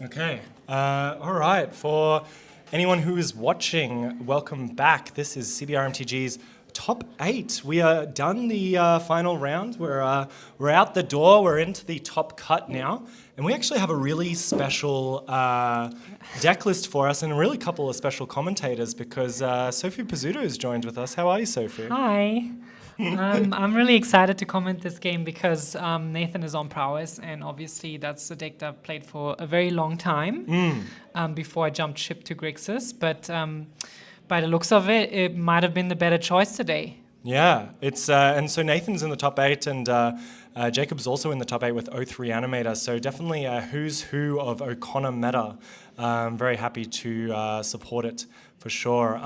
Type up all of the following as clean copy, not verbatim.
Okay. All right. For anyone who is watching, welcome back. This is CBR MTG's top 8. We are done the final round. We're out the door. We're into the top cut now, and we actually have a really special deck list for us, and a really couple of special commentators because Sophie Pizzuto has joined with us. How are you, Sophie? Hi. I'm really excited to comment this game because Nathan is on Prowess, and obviously that's a deck that I've played for a very long time before I jumped ship to Grixis. But by the looks of it, it might have been the better choice today. Yeah, it's and so Nathan's in the top 8, and Jacob's also in the top 8 with Oath Reanimator. So definitely a who's who of O'Connor meta. Very happy to support it for sure.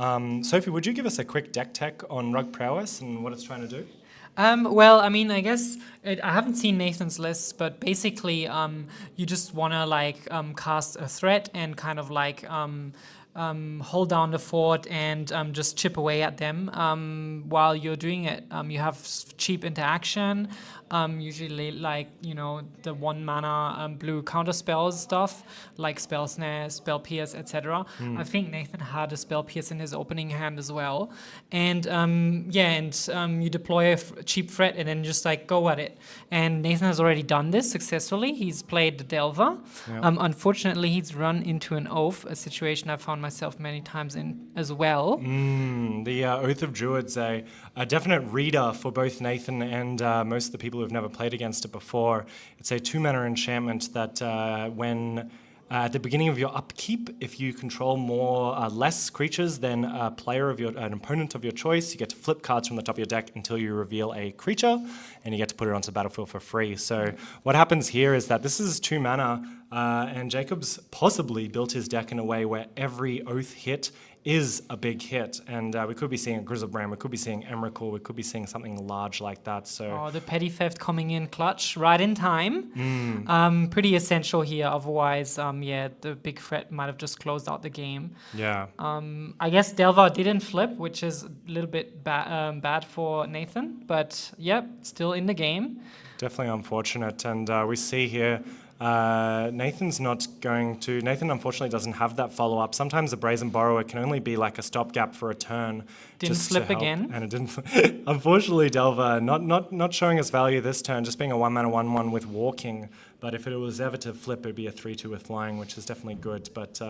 Sophie, would you give us a quick deck tech on URg Prowess and what it's trying to do? Well, I mean, I guess I haven't seen Nathan's list, but basically, you just wanna cast a threat and kind of hold down the fort and just chip away at them while you're doing it. You have cheap interaction, usually the 1 mana blue counter spells stuff like Spell Snare, Spell Pierce, etc. I think Nathan had a Spell Pierce in his opening hand as well. And you deploy a cheap threat and then just go at it. And Nathan has already done this successfully. He's played the Delver. Yep. Unfortunately, he's run into an Oath, a situation I found myself many times in as well. The Oath of Druids, a definite reader for both Nathan and most of the people who've never played against it before. It's a 2-mana enchantment that when at the beginning of your upkeep, if you control less creatures than an opponent of your choice, you get to flip cards from the top of your deck until you reveal a creature, and you get to put it onto the battlefield for free. So what happens here is that this is 2 mana, and Jacob's possibly built his deck in a way where every Oath hit is a big hit, and we could be seeing a Grizzlebrand, we could be seeing Emrakul, we could be seeing something large like that. So the Petty Theft coming in clutch right in time. Pretty essential here, otherwise the big threat might have just closed out the game. Yeah. I guess Delvar didn't flip, which is a little bit bad for Nathan, but still in the game. Definitely unfortunate, and we see here Nathan unfortunately doesn't have that follow-up. Sometimes the Brazen Borrower can only be like a stopgap for a turn. Didn't flip again. And it didn't. Unfortunately, Delver not showing us value this turn, just being a 1-mana 1/1 with walking. But if it was ever to flip, it'd be a 3/2 with flying, which is definitely good. But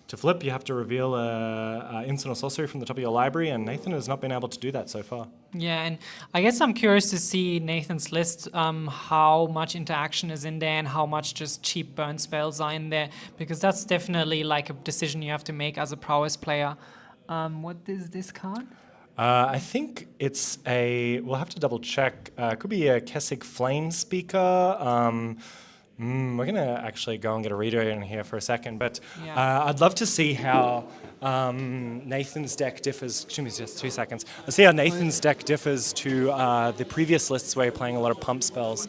to flip, you have to reveal a instant or sorcery from the top of your library, and Nathan has not been able to do that so far. Yeah, and I guess I'm curious to see Nathan's list, how much interaction is in there and how much just cheap burn spells are in there, because that's definitely like a decision you have to make as a Prowess player. What is this card? I think it's we'll have to double check. It could be a Kessig Flame Speaker. We're going to actually go and get a reader in here for a second, but I'd love to see how Nathan's deck differs. Excuse me, just 2 seconds. Let's see how Nathan's deck differs to the previous lists where you're playing a lot of pump spells.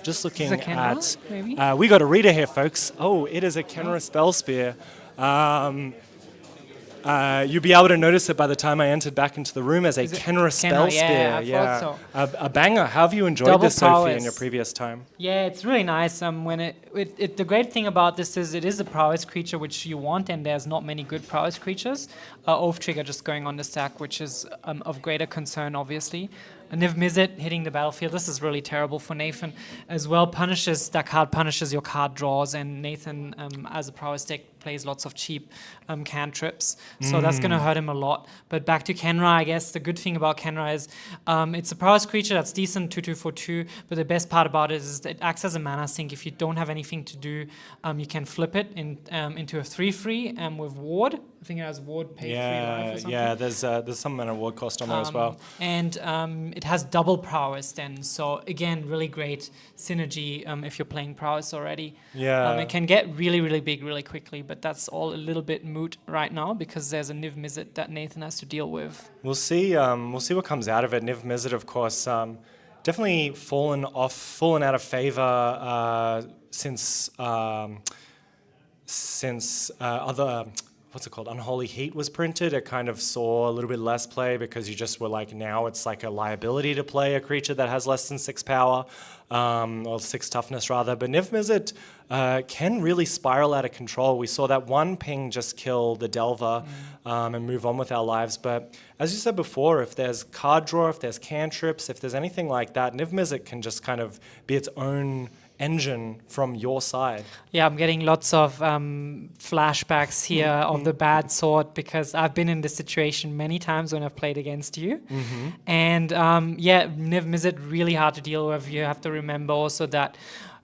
Just looking at... maybe? We got a reader here, folks. Oh, it is a Canberra Spell Spear. You'll be able to notice it by the time I entered back into the room as a Canberra Spell Spear. I thought so. A banger. How have you enjoyed Double this, Sophie, prowess. in your previous time? Yeah, it's really nice. The great thing about this is it is a Prowess creature which you want, and there's not many good Prowess creatures. Oath Trigger just going on the stack, which is of greater concern, obviously. Niv Mizzet hitting the battlefield. This is really terrible for Nathan as well. That card punishes your card draws, and Nathan, as a Prowess deck, plays lots of cheap cantrips. So that's going to hurt him a lot. But back to Kenra, I guess the good thing about Kenra is it's a Prowess creature that's decent, 2/2 for 2. But the best part about it is that it acts as a mana sink. If you don't have anything to do, you can flip it into a 3/3 with Ward. I think it has Ward, pay 3 life or something. Yeah, there's some amount of ward cost on there as well. And it has double Prowess then. So again, really great synergy if you're playing Prowess already. Yeah. It can get really, really big really quickly, but that's all a little bit moot right now because there's a Niv Mizzet that Nathan has to deal with. We'll see what comes out of it. Niv Mizzet, of course, definitely fallen out of favor since other what's it called? Unholy Heat was printed, it kind of saw a little bit less play because you just were like, now it's like a liability to play a creature that has less than 6 power, or 6 toughness rather. But Niv Mizzet can really spiral out of control. We saw that one ping just kill the Delver and move on with our lives. But as you said before, if there's card draw, if there's cantrips, if there's anything like that, Niv Mizzet can just kind of be its own engine from your side. Yeah, I'm getting lots of flashbacks here of the bad sort because I've been in this situation many times when I've played against you. And yeah, Niv Mizzet really hard to deal with. You have to remember also that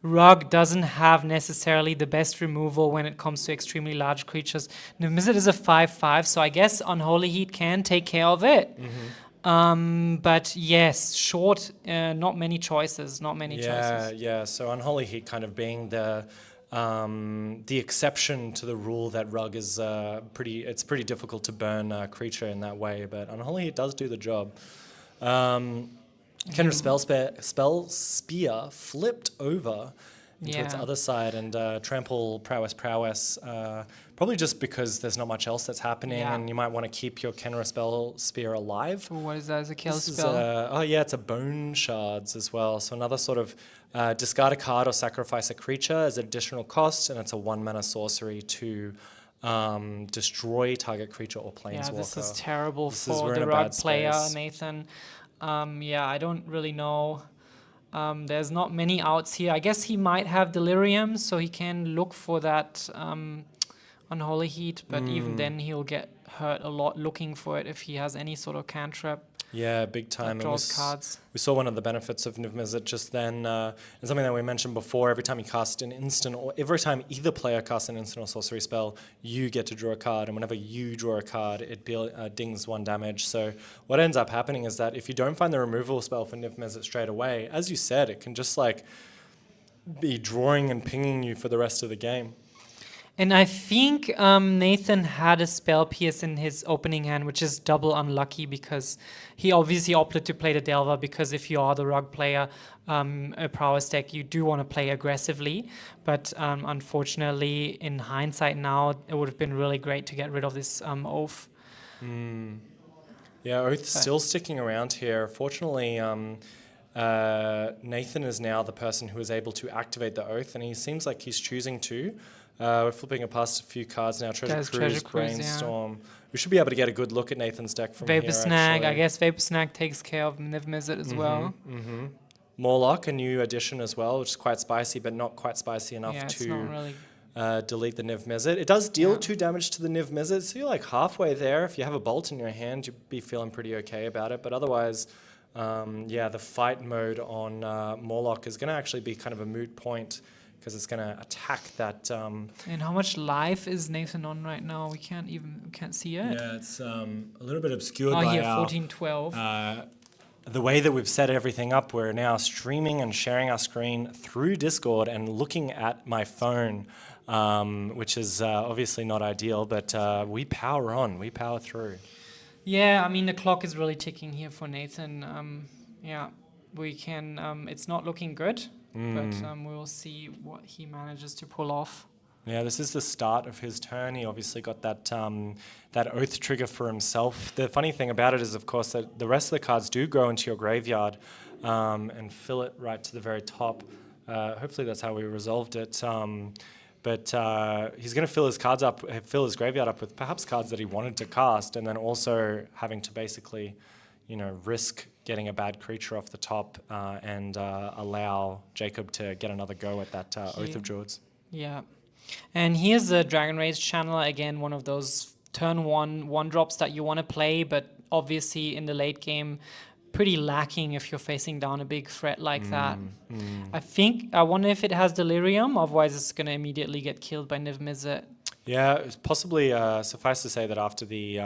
Rug doesn't have necessarily the best removal when it comes to extremely large creatures. Niv Mizzet is a 5/5, so I guess Unholy Heat can take care of it. But yes, short, not many choices, choices. Yeah. So Unholy Heat kind of being the exception to the rule that Rug is it's pretty difficult to burn a creature in that way, but Unholy Heat does do the job. Kendra Spell Spear flipped over into its other side, and Trample Prowess, probably just because there's not much else that's happening, and you might want to keep your Kenra Spell Spear alive. Ooh, what is that? Is a kill This spell? it's a Bone Shards as well. So another sort of discard a card or sacrifice a creature as an additional cost, and it's a 1-mana sorcery to destroy target creature or planeswalker. Yeah, this is terrible for we're in the a Rug bad player, space. Nathan. Yeah, I don't really know. There's not many outs here. I guess he might have Delirium, so he can look for that Unholy Heat, but even then he'll get hurt a lot looking for it if he has any sort of cantrip. Yeah, big time. That draws cards. We saw one of the benefits of Niv Mizzet just then, and something that we mentioned before. Every time you cast an instant, or every time either player casts an instant or sorcery spell, you get to draw a card, and whenever you draw a card, it dings 1 damage. So what ends up happening is that if you don't find the removal spell for Niv Mizzet straight away, as you said, it can just like be drawing and pinging you for the rest of the game. And I think Nathan had a Spell Pierce in his opening hand, which is double unlucky because he obviously opted to play the Delver, because if you are the Rug player, a Prowess deck, you do want to play aggressively. But unfortunately, in hindsight now, it would have been really great to get rid of this Oath. Yeah, Oath's still sticking around here. Fortunately, Nathan is now the person who is able to activate the Oath, and he seems like he's choosing to. We're flipping past a few cards now. Treasure Cruise, Brainstorm. Yeah. We should be able to get a good look at Nathan's deck from Vapor here, Snag. actually. I guess Vapor Snag takes care of Niv Mizzet as well. Morlock, a new addition as well, which is quite spicy, but not quite spicy enough It's not really delete the Niv Mizzet. It does deal 2 damage to the Niv Mizzet, so you're like halfway there. If you have a bolt in your hand, you'd be feeling pretty okay about it. But otherwise, the fight mode on Morlock is going to actually be kind of a moot point, because it's going to attack that. And how much life is Nathan on right now? We can't see it. Yeah, it's a little bit obscured by by here, our 14-12. the way that we've set everything up. We're now streaming and sharing our screen through Discord and looking at my phone, which is obviously not ideal, but we power on, we power through. Yeah, I mean, the clock is really ticking here for Nathan. We can, it's not looking good, but we'll see what he manages to pull off. Yeah, this is the start of his turn. He obviously got that that Oath trigger for himself. The funny thing about it is, of course, that the rest of the cards do go into your graveyard and fill it right to the very top. Hopefully that's how we resolved it. But he's going to fill his graveyard up with perhaps cards that he wanted to cast, and then also having to basically, risk getting a bad creature off the top and allow Jacob to get another go at that Oath of Druids. Yeah. And here's the Dragon Rage Channeler, again, one of those turn one drops that you want to play, but obviously in the late game, pretty lacking if you're facing down a big threat like that. I wonder if it has Delirium, otherwise it's going to immediately get killed by Niv Mizzet. Yeah, it's possibly suffice to say that after the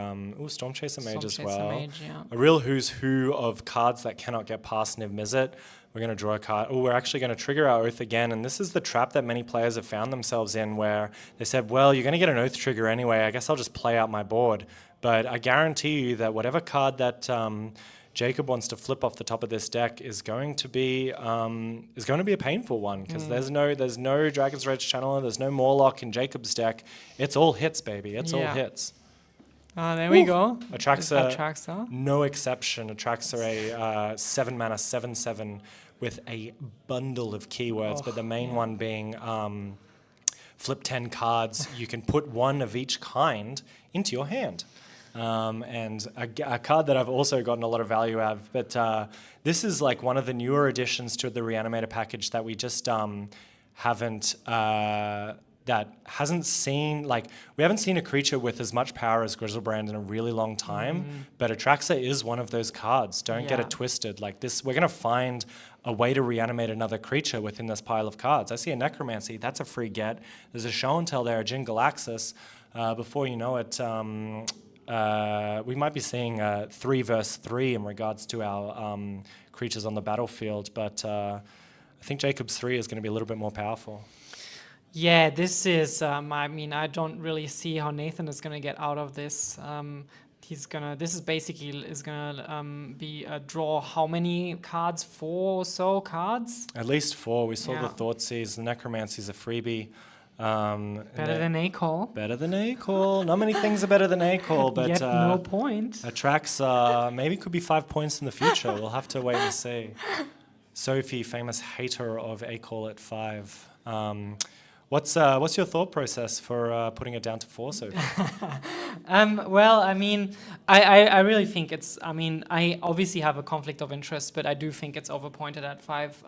Storm Chaser Mage as well, Mage, yeah. a real who's who of cards that cannot get past Niv Mizzet. We're going to draw a card. We're actually going to trigger our Oath again, and this is the trap that many players have found themselves in, where they said, well, you're going to get an Oath trigger anyway, I guess I'll just play out my board. But I guarantee you that whatever card that Jacob wants to flip off the top of this deck is going to be a painful one, because there's no Dragon's Rage Channeler, there's no Morlock in Jacob's deck. It's all hits, baby. It's all hits. There we go. Atraxa, no exception. Atraxa a 7-mana 7/7 with a bundle of keywords, but the main one being flip 10 cards. You can put one of each kind into your hand. And a card that I've also gotten a lot of value out of, but this is like one of the newer additions to the Reanimator package that we just hasn't seen, like, we haven't seen a creature with as much power as Grizzlebrand in a really long time, but Atraxa is one of those cards. Don't get it twisted. Like this, we're going to find a way to reanimate another creature within this pile of cards. I see a Necromancy, that's a free get. There's a Show and Tell there, a Jin Galaxis. Before you know it, we might be seeing 3 versus 3 in regards to our creatures on the battlefield, but I think Jacob's 3 is going to be a little bit more powerful. Yeah, this is, I don't really see how Nathan is going to get out of this. This is basically going to be a draw. How many cards? 4 or so cards? At least 4. We saw the Thoughtseize, the Necromancy's a freebie. Better than A-Call. Better than A-Call. Not many things are better than A-Call, but yet no point. Atraxa maybe could be 5 points in the future. We'll have to wait and see. Sophie, famous hater of A-Call at 5. What's your thought process for putting it down to 4, Sophie? Well, I really think it's, I obviously have a conflict of interest, but I do think it's overpointed at 5.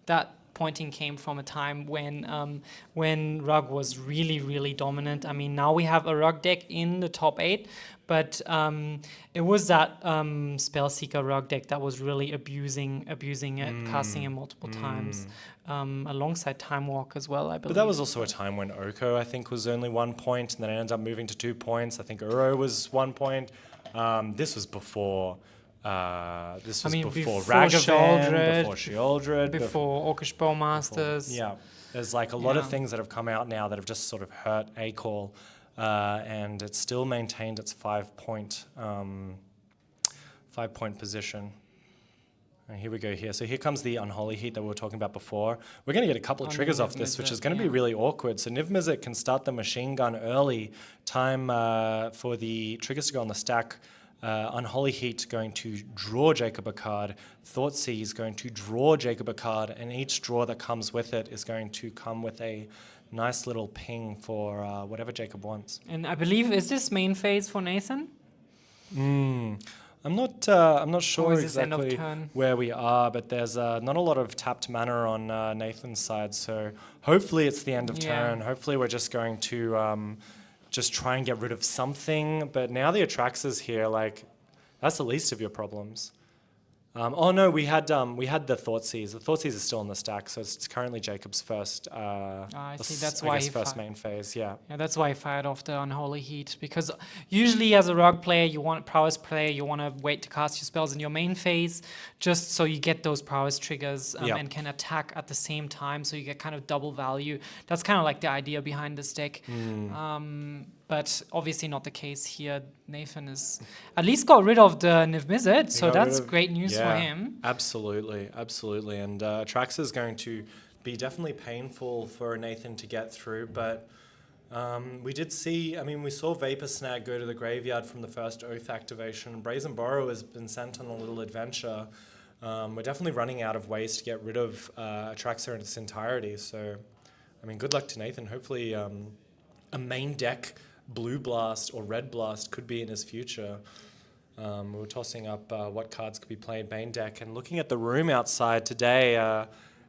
That pointing came from a time when Rug was really, really dominant. Now we have a Rug deck in the top 8, but it was that Spellseeker Rug deck that was really abusing it, casting it multiple times, alongside Time Walk as well, I believe. But that was also a time when Oko, I think, was only 1 point, and then it ended up moving to 2 points. I think Uro was 1 point. This was before... before Ragavan, before Sheoldred, before Orcish Bowmasters. Yeah, there's like a lot of things that have come out now that have just sort of hurt A-Call, and it's still maintained its 5-point position. And here we go here. So here comes the Unholy Heat that we were talking about before. We're going to get a couple of triggers off this, which is going to be really awkward. So Niv Mizzet can start the machine gun early. Time for the triggers to go on the stack. Unholy Heat going to draw Jacob a card. Thoughtseize going to draw Jacob a card, and each draw that comes with it is going to come with a nice little ping for whatever Jacob wants. And I believe, is this main phase for Nathan? I'm not sure exactly where we are, but there's not a lot of tapped mana on Nathan's side, so hopefully it's the end of turn. Hopefully we're just going to just try and get rid of something, but now the Atraxa's here, like, that's the least of your problems. Oh no, we had the Thoughtseize. The Thoughtseize is still on the stack, so it's currently Jacob's first. I see. That's why he first main phase. Yeah. Yeah, that's why he fired off the Unholy Heat, because usually as a Rogue player, Prowess player, you want to wait to cast your spells in your main phase, just so you get those Prowess triggers and can attack at the same time, so you get kind of double value. That's kind of like the idea behind this deck. But obviously not the case here. Nathan is at least got rid of the Niv Mizzet, so that's great news for him. Absolutely. And Atraxa is going to be definitely painful for Nathan to get through, but we did see, we saw Vapor Snag go to the graveyard from the first Oath activation. Brazen Borrow has been sent on a little adventure. We're definitely running out of ways to get rid of Atraxa in its entirety, so good luck to Nathan. Hopefully a main deck Blue Blast or Red Blast could be in his future. We were tossing up what cards could be played main deck, and looking at the room outside today,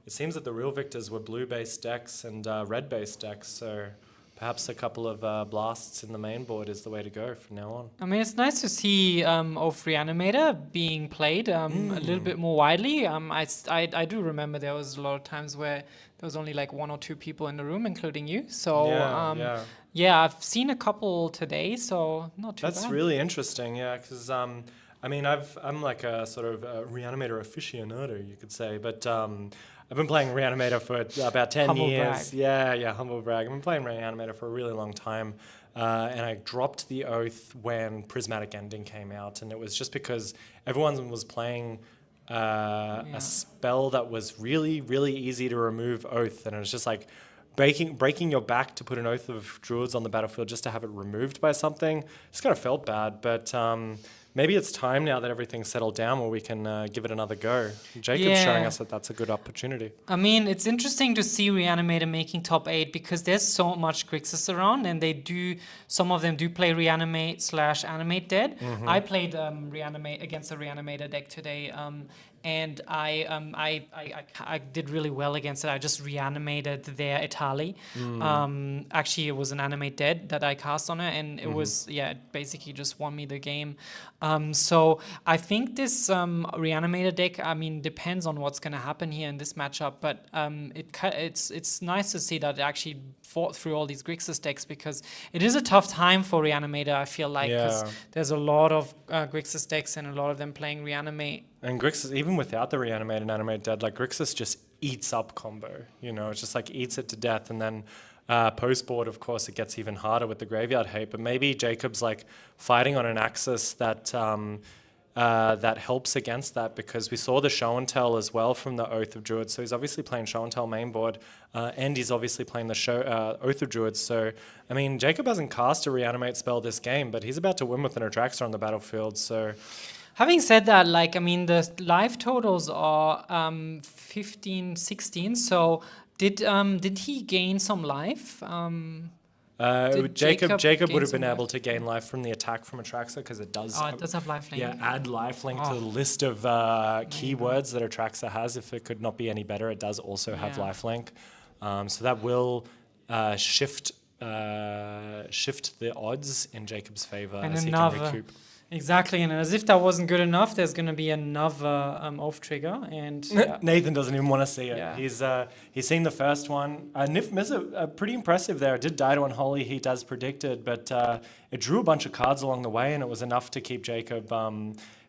it seems that the real victors were blue-based decks and red-based decks, so perhaps a couple of blasts in the main board is the way to go from now on. It's nice to see Oath Reanimator being played a little bit more widely. I do remember there was a lot of times where there was only like 1 or 2 people in the room, including you. So I've seen a couple today, so not too bad. That's really interesting, because I'm like a sort of Reanimator aficionado, you could say, but I've been playing Reanimator for about 10 humble years. Brag. Yeah, humble brag. I've been playing Reanimator for a really long time. and I dropped the Oath when Prismatic Ending came out, and it was just because everyone was playing a spell that was really, really easy to remove Oath, and it was just like breaking your back to put an Oath of Druids on the battlefield just to have it removed by something. Just kind of felt bad, but maybe it's time now that everything's settled down where we can give it another go. Jacob's showing us that that's a good opportunity. I mean, it's interesting to see Reanimator making top 8 because there's so much Grixis around, and some of them do play Reanimate/Animate Dead. I played Reanimate against a Reanimator deck today, and I did really well against it. I just reanimated their Itali. Actually, it was an Animate Dead that I cast on it, and it was, it basically just won me the game. So I think this Reanimator deck, I mean, depends on what's going to happen here in this matchup, but it's nice to see that it actually fought through all these Grixis decks, because it is a tough time for Reanimator, I feel like, because there's a lot of Grixis decks and a lot of them playing Reanimate. And Grixis, even without the Reanimate and Animate Dead, like Grixis just eats up combo. You know, it's just like eats it to death. And then post-board, of course, it gets even harder with the Graveyard Hate. But maybe Jacob's like fighting on an axis that that helps against that, because we saw the Show and Tell as well from the Oath of Druids. So he's obviously playing Show and Tell main board, and he's obviously playing the Oath of Druids. So, I mean, Jacob hasn't cast a Reanimate spell this game, but he's about to win with an Atraxa on the battlefield. So... Having said that, like, I mean, the life totals are 15, 16. So did he gain some life? Jacob would have been able to gain life from the attack from Atraxa, because it does. It does have lifelink. Yeah, add lifelink to the list of keywords that Atraxa has. If it could not be any better, it does also have lifelink. So that will shift the odds in Jacob's favor as he can recoup. Exactly, and as if that wasn't good enough, there's going to be another off trigger, and Nathan doesn't even want to see it. Yeah. He's seen the first one. Nif Mizzet, pretty impressive there. It did die to Unholy Heat as predicted, but it drew a bunch of cards along the way, and it was enough to keep Jacob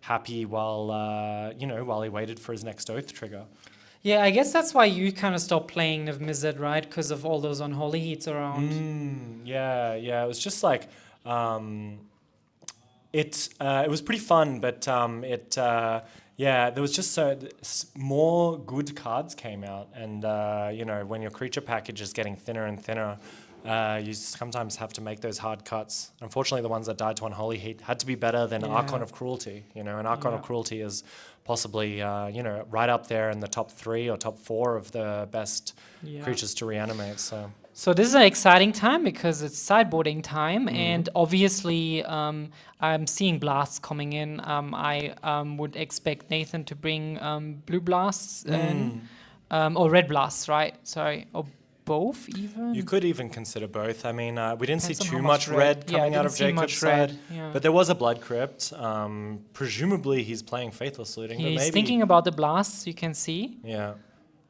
happy while he waited for his next Oath trigger. Yeah, I guess that's why you kind of stopped playing Niv Mizzet, right? Because of all those Unholy Heats around. Yeah. It was just like. It was pretty fun, but there was just more good cards came out, and when your creature package is getting thinner and thinner, you sometimes have to make those hard cuts. Unfortunately, the ones that died to Unholy Heat had to be better than Archon of Cruelty. And Archon of Cruelty is possibly right up there in the top 3 or top 4 of the best creatures to reanimate. So this is an exciting time because it's sideboarding time, and obviously I'm seeing blasts coming in. I would expect Nathan to bring blue blasts in, or red blasts, right? Sorry, or both even? You could even consider both. I mean, we didn't see too much red coming out of Jacob's side, but there was a Blood Crypt. Presumably he's playing Faithless Looting. He's thinking about the blasts, you can see. Yeah.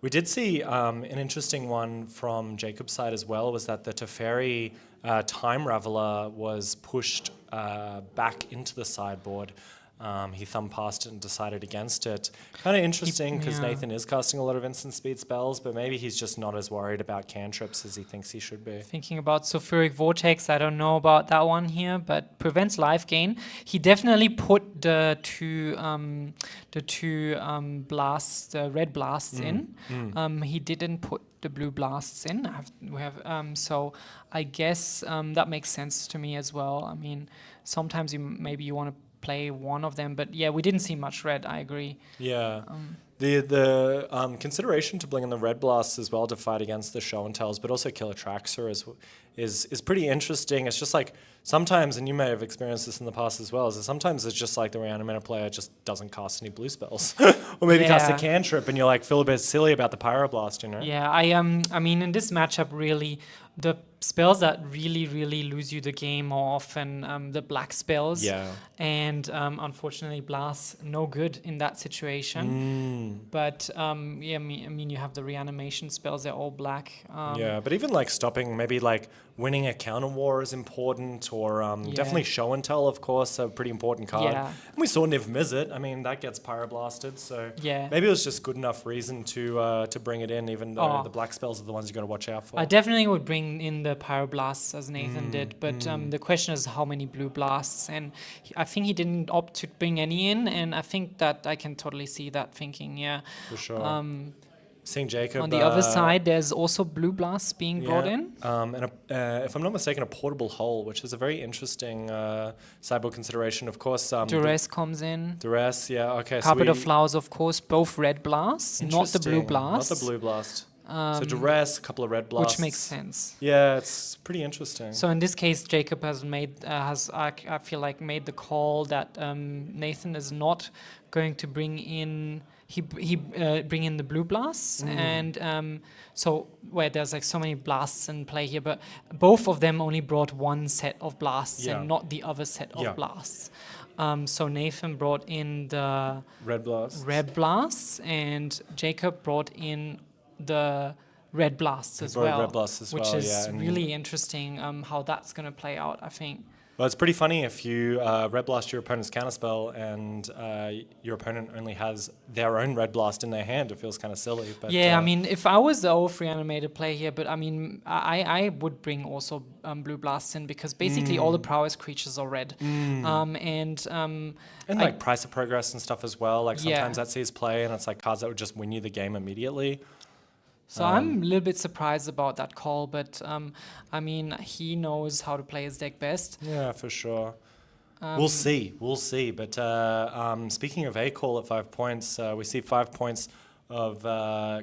We did see an interesting one from Jacob's side as well, was that the Teferi Time Raveler was pushed back into the sideboard. He thumb passed it and decided against it. Kind of interesting, because Nathan is casting a lot of instant speed spells, but maybe he's just not as worried about cantrips as he thinks he should be. Thinking about Sulfuric Vortex, I don't know about that one here, but prevents life gain. He definitely put the two blasts, the red blasts in. He didn't put the blue blasts in. So I guess that makes sense to me as well. I mean, sometimes maybe you want to play one of them, but yeah, we didn't see much red. I agree. Yeah, the consideration to bring in the red blasts as well to fight against the Show and Tells, but also kill Atraxa is pretty interesting. It's just like sometimes, and you may have experienced this in the past as well, is that sometimes it's just like the Reanimator player just doesn't cast any blue spells, or maybe cast a cantrip, and you're like feel a bit silly about the Pyroblast, Yeah, I mean, in this matchup, really, the spells that really lose you the game are often the black spells. Yeah. And unfortunately, Blast no good in that situation. But I mean, you have the reanimation spells; they're all black. But even like stopping maybe like winning a counter war is important, or definitely show and tell, of course, a pretty important card. Yeah. And we saw Niv Mizzet. I mean, that gets pyroblasted, so Yeah. maybe it was just good enough reason to bring it in, even though Oh. the black spells are the ones you got to watch out for. I definitely would bring in the pyroblasts as Nathan did, but the question is how many blue blasts, and I think he didn't opt to bring any in, and I think that I can totally see that thinking. Yeah. For sure. Seeing Jacob On the other side, there's also blue blasts being brought in. And if I'm not mistaken, a portable hull, which is a very interesting sideboard consideration. Of course, Duress comes in. Duress, yeah, okay. Carpet of Flowers, of course, both red blasts, not the blue Interesting, blast. Not the blue blast. So Duress, a couple of red blasts. Which makes sense. Yeah, it's pretty interesting. So in this case, Jacob has I feel like made the call that Nathan is not going to bring in. He bring in the blue blasts, and so where there's like so many blasts in play here, but both of them only brought one set of blasts and not the other set of blasts. So Nathan brought in the red blasts, and Jacob brought in the red blasts as well, which is really interesting how that's going to play out, I think. Well, it's pretty funny if you red blast your opponent's counterspell and your opponent only has their own red blast in their hand. It feels kind of silly. But, yeah, I mean, if I was the old Reanimator player here, but I mean, I would bring also blue blasts in because basically all the prowess creatures are red. And like Price of Progress and stuff as well. Like sometimes that sees play and it's like cards that would just win you the game immediately. So I'm a little bit surprised about that call, but I mean, he knows how to play his deck best. Yeah, for sure. We'll see. But speaking of a call at 5 points, we see 5 points of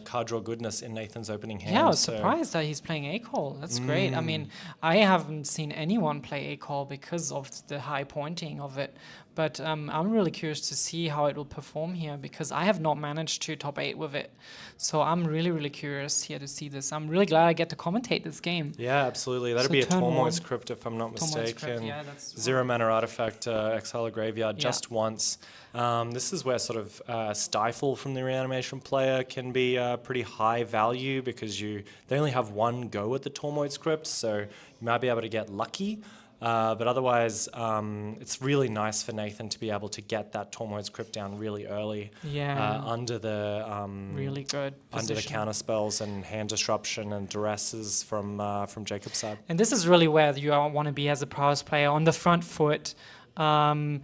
card draw goodness in Nathan's opening hand. Yeah, I was surprised that he's playing A-Call. That's great. I mean, I haven't seen anyone play A-Call because of the high pointing of it. But I'm really curious to see how it will perform here because I have not managed to top 8 with it. So I'm really, really curious here to see this. I'm really glad I get to commentate this game. Yeah, absolutely. That'd be a Tormoise Crypt if I'm not mistaken. Yeah, that's 0 mana artifact, exile a graveyard just once. This is where sort of Stifle from the Reanimation player can be pretty high value because they only have one go at the Tormoise Crypt, so you might be able to get lucky. But otherwise, it's really nice for Nathan to be able to get that Tormoise Crypt down really early. Yeah. Under the really good under the position. counter spells and hand disruption and duresses from Jacob's side. And this is really where you want to be as a prowess player on the front foot. The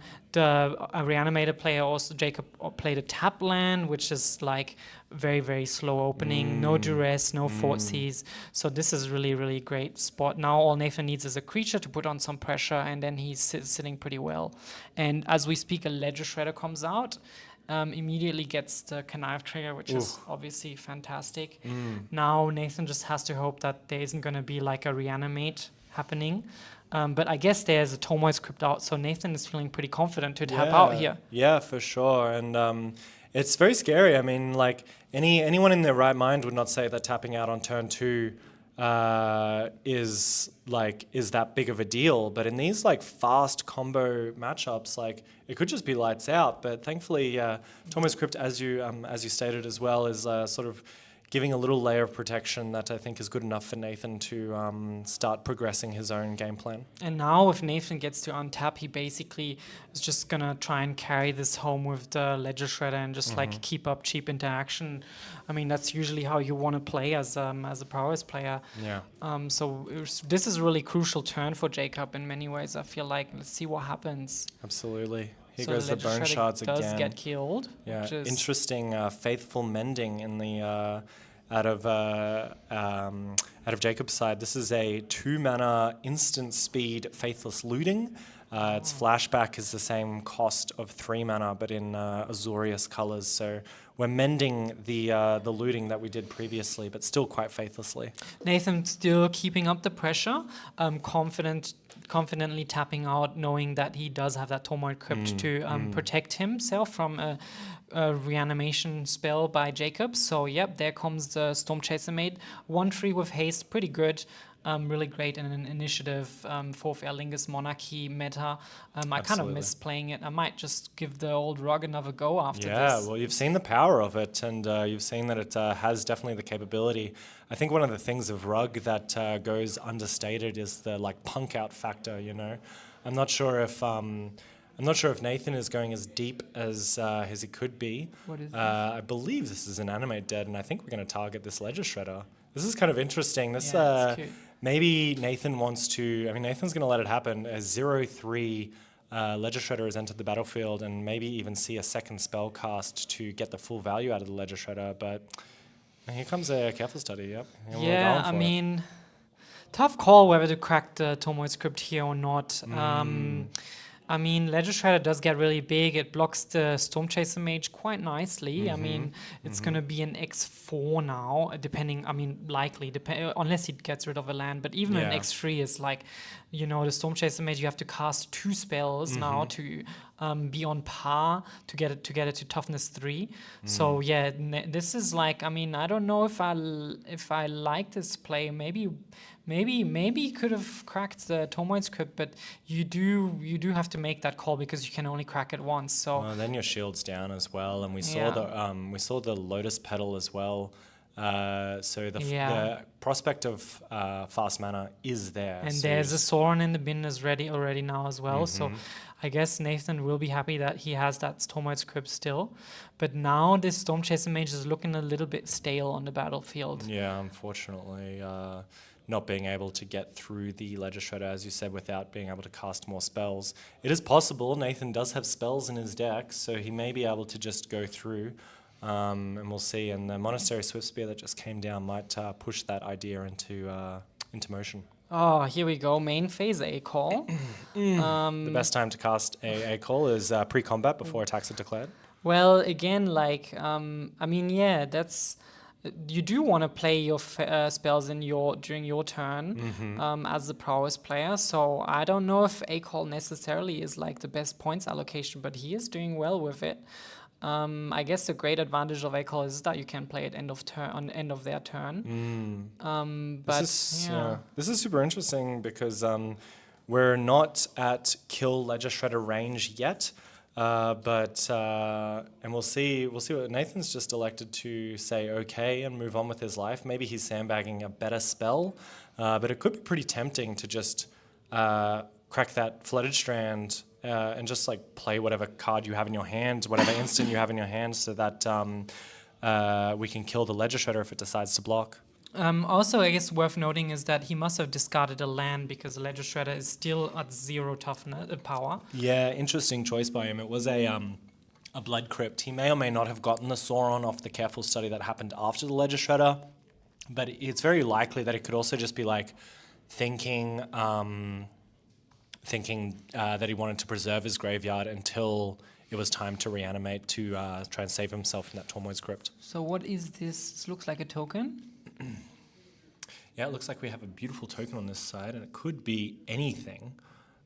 Reanimator player also, Jacob, played a tap land, which is like very, very slow opening, no duress, no fortsies. So this is really, really great spot. Now all Nathan needs is a creature to put on some pressure, and then he's sitting pretty well. And as we speak, a Ledger Shredder comes out. Immediately gets the Connive trigger, which is obviously fantastic. Now Nathan just has to hope that there isn't going to be like a Reanimate happening. But I guess there's a Tormoise Crypt out, so Nathan is feeling pretty confident to tap out here. Yeah, for sure. And it's very scary. I mean, like anyone in their right mind would not say that tapping out on turn 2 is that big of a deal. But in these like fast combo matchups, like it could just be lights out. But thankfully, Tormoise Crypt, as you stated as well, is sort of giving a little layer of protection that I think is good enough for Nathan to start progressing his own game plan. And now if Nathan gets to untap, he basically is just going to try and carry this home with the Ledger Shredder and just like keep up cheap interaction. I mean, that's usually how you want to play as a prowess player. Yeah. So this is a really crucial turn for Jacob in many ways, I feel like. Let's see what happens. Absolutely. Here So goes the Bone Shards again. does get killed. Yeah, which is interesting Faithful Mending in the out of Jacob's side. This is a 2 mana instant speed Faithless Looting. Its flashback is the same cost of 3 mana, but in Azorius colors. So we're mending the looting that we did previously, but still quite faithlessly. Nathan still keeping up the pressure, confidently tapping out, knowing that he does have that Tormoise Crypt to protect himself from a reanimation spell by Jacob. So yep, there comes the Storm Chaser Mate. 1/3 with haste, pretty good. really great in an initiative 4th Erlingus Monarchy meta. I kind of Absolutely. miss playing it. I might just give the old rug another go after Yeah, this. well, you've seen the power of it, and you've seen that it has definitely the capability. I think one of the things of Rug that goes understated is the like punk out factor. You know, I'm not sure if Nathan is going as deep as he could be. What is this? I believe this is an animate dead, and I think we're going to target this Ledger Shredder. This is kind of interesting. This Yeah, it's cute. maybe Nathan wants to. I mean, Nathan's going to let it happen. A 0/3 Ledger Shredder has entered the battlefield, and maybe even see a second spell cast to get the full value out of the Ledger Shredder. But here comes a careful study. Yep. And we're Yeah, going I for it. mean, tough call whether to crack the Tomoe script here or not. I mean, Ledger Shredder does get really big. It blocks the Storm Chaser Mage quite nicely. I mean, it's going to be an X4 now, depending, I mean, likely, unless he gets rid of a land. But even an Yeah. X3 is like, you know, the Storm Chaser Mage, you have to cast 2 spells now to be on par to get it to toughness 3. So yeah, this is like, I mean, I don't know if I like this play. Maybe could have cracked the Tomoe script, but you do have to make that call because you can only crack it once. So Well, then your shield's down as well, and we Yeah. saw the Lotus Petal as well. So the Yeah. prospect of fast mana is there. and so there's a Sauron in the bin is ready already now as well. So I guess Nathan will be happy that he has that Tomoe script still. But now this Storm Chaser Mage is looking a little bit stale on the battlefield. Yeah, unfortunately, not being able to get through the Ledger Shredder, as you said, without being able to cast more spells. It is possible. Nathan does have spells in his deck, so he may be able to just go through, and we'll see. And the Monastery Swift Spear that just came down might push that idea into motion. Oh, here we go. Main phase A call. The best time to cast a call is pre-combat before attacks are declared. Well, again, like, I mean, yeah, that's you do want to play your spells during your turn as the prowess player. So I don't know if A call necessarily is like the best points allocation, but he is doing well with it. I guess the great advantage of A call is that you can play it end of their turn. But This is super interesting because we're not at kill Ledger Shredder range yet. And we'll see what Nathan's just elected to say okay and move on with his life. Maybe he's sandbagging a better spell, but it could be pretty tempting to just crack that Flooded Strand and just like play whatever card you have in your hand, whatever instant you have in your hand, so that we can kill the Ledger Shredder if it decides to block. Also, I guess worth noting is that he must have discarded a land because the Ledger Shredder is still at 0 toughness power. Yeah, interesting choice by him. It was a Blood Crypt. He may or may not have gotten the Sauron off the careful study that happened after the Ledger Shredder, but it's very likely that it could also just be like thinking that he wanted to preserve his graveyard until it was time to reanimate to try and save himself from that Tormoid's Crypt. So what is this? This looks like a token. Yeah, it looks like we have a beautiful token on this side, and it could be anything.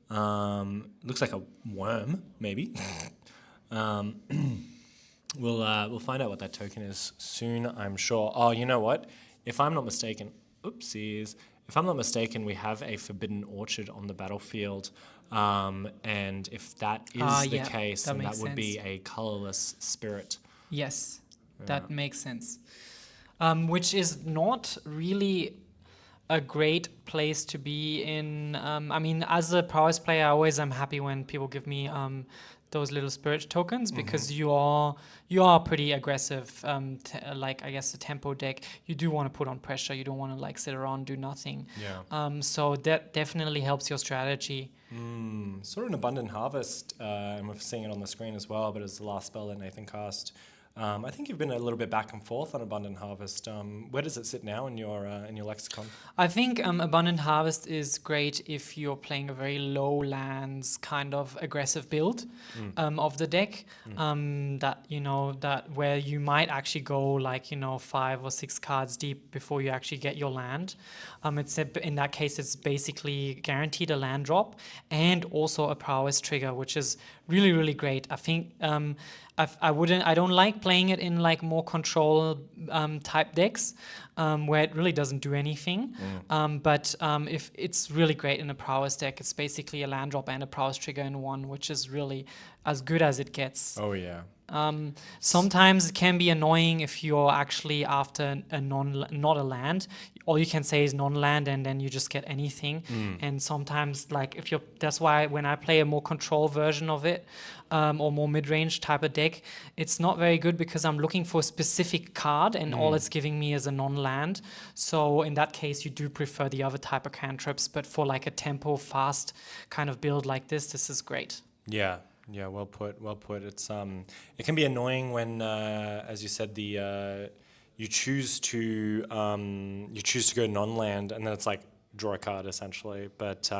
Looks like a worm, maybe. We'll find out what that token is soon, I'm sure. Oh, you know what? If I'm not mistaken, oopsies. If I'm not mistaken, we have a Forbidden Orchard on the battlefield, and if that is the case, then that would be a colorless spirit. Yes, that makes sense. Which is not really a great place to be in. I mean, as a prowess player, I'm happy when people give me those little spirit tokens because you are pretty aggressive. Like I guess the tempo deck, you do want to put on pressure. You don't want to like sit around do nothing. Yeah. So that definitely helps your strategy. Sort of an Abundant Harvest, and we're seeing it on the screen as well. But it's the last spell that Nathan cast. I think you've been a little bit back and forth on Abundant Harvest. Where does it sit now in your lexicon? I think Abundant Harvest is great if you're playing a very low lands kind of aggressive build of the deck. That where you might actually go like 5 or 6 cards deep before you actually get your land. In that case, it's basically guaranteed a land drop and also a prowess trigger, which is really, really great. I think I don't like playing it in like more control type decks where it really doesn't do anything. But if it's really great in a prowess deck, it's basically a land drop and a prowess trigger in one, which is really as good as it gets. Oh yeah. Sometimes it can be annoying if you're actually after not a land. All you can say is non-land, and then you just get anything. And sometimes, like that's why when I play a more control version of it, or more mid-range type of deck, it's not very good because I'm looking for a specific card, and all it's giving me is a non-land. So in that case, you do prefer the other type of cantrips. But for like a tempo fast kind of build like this is great. Yeah. Yeah, well put, well put. It's it can be annoying when, as you said, you choose to go non-land, and then it's like draw a card essentially. But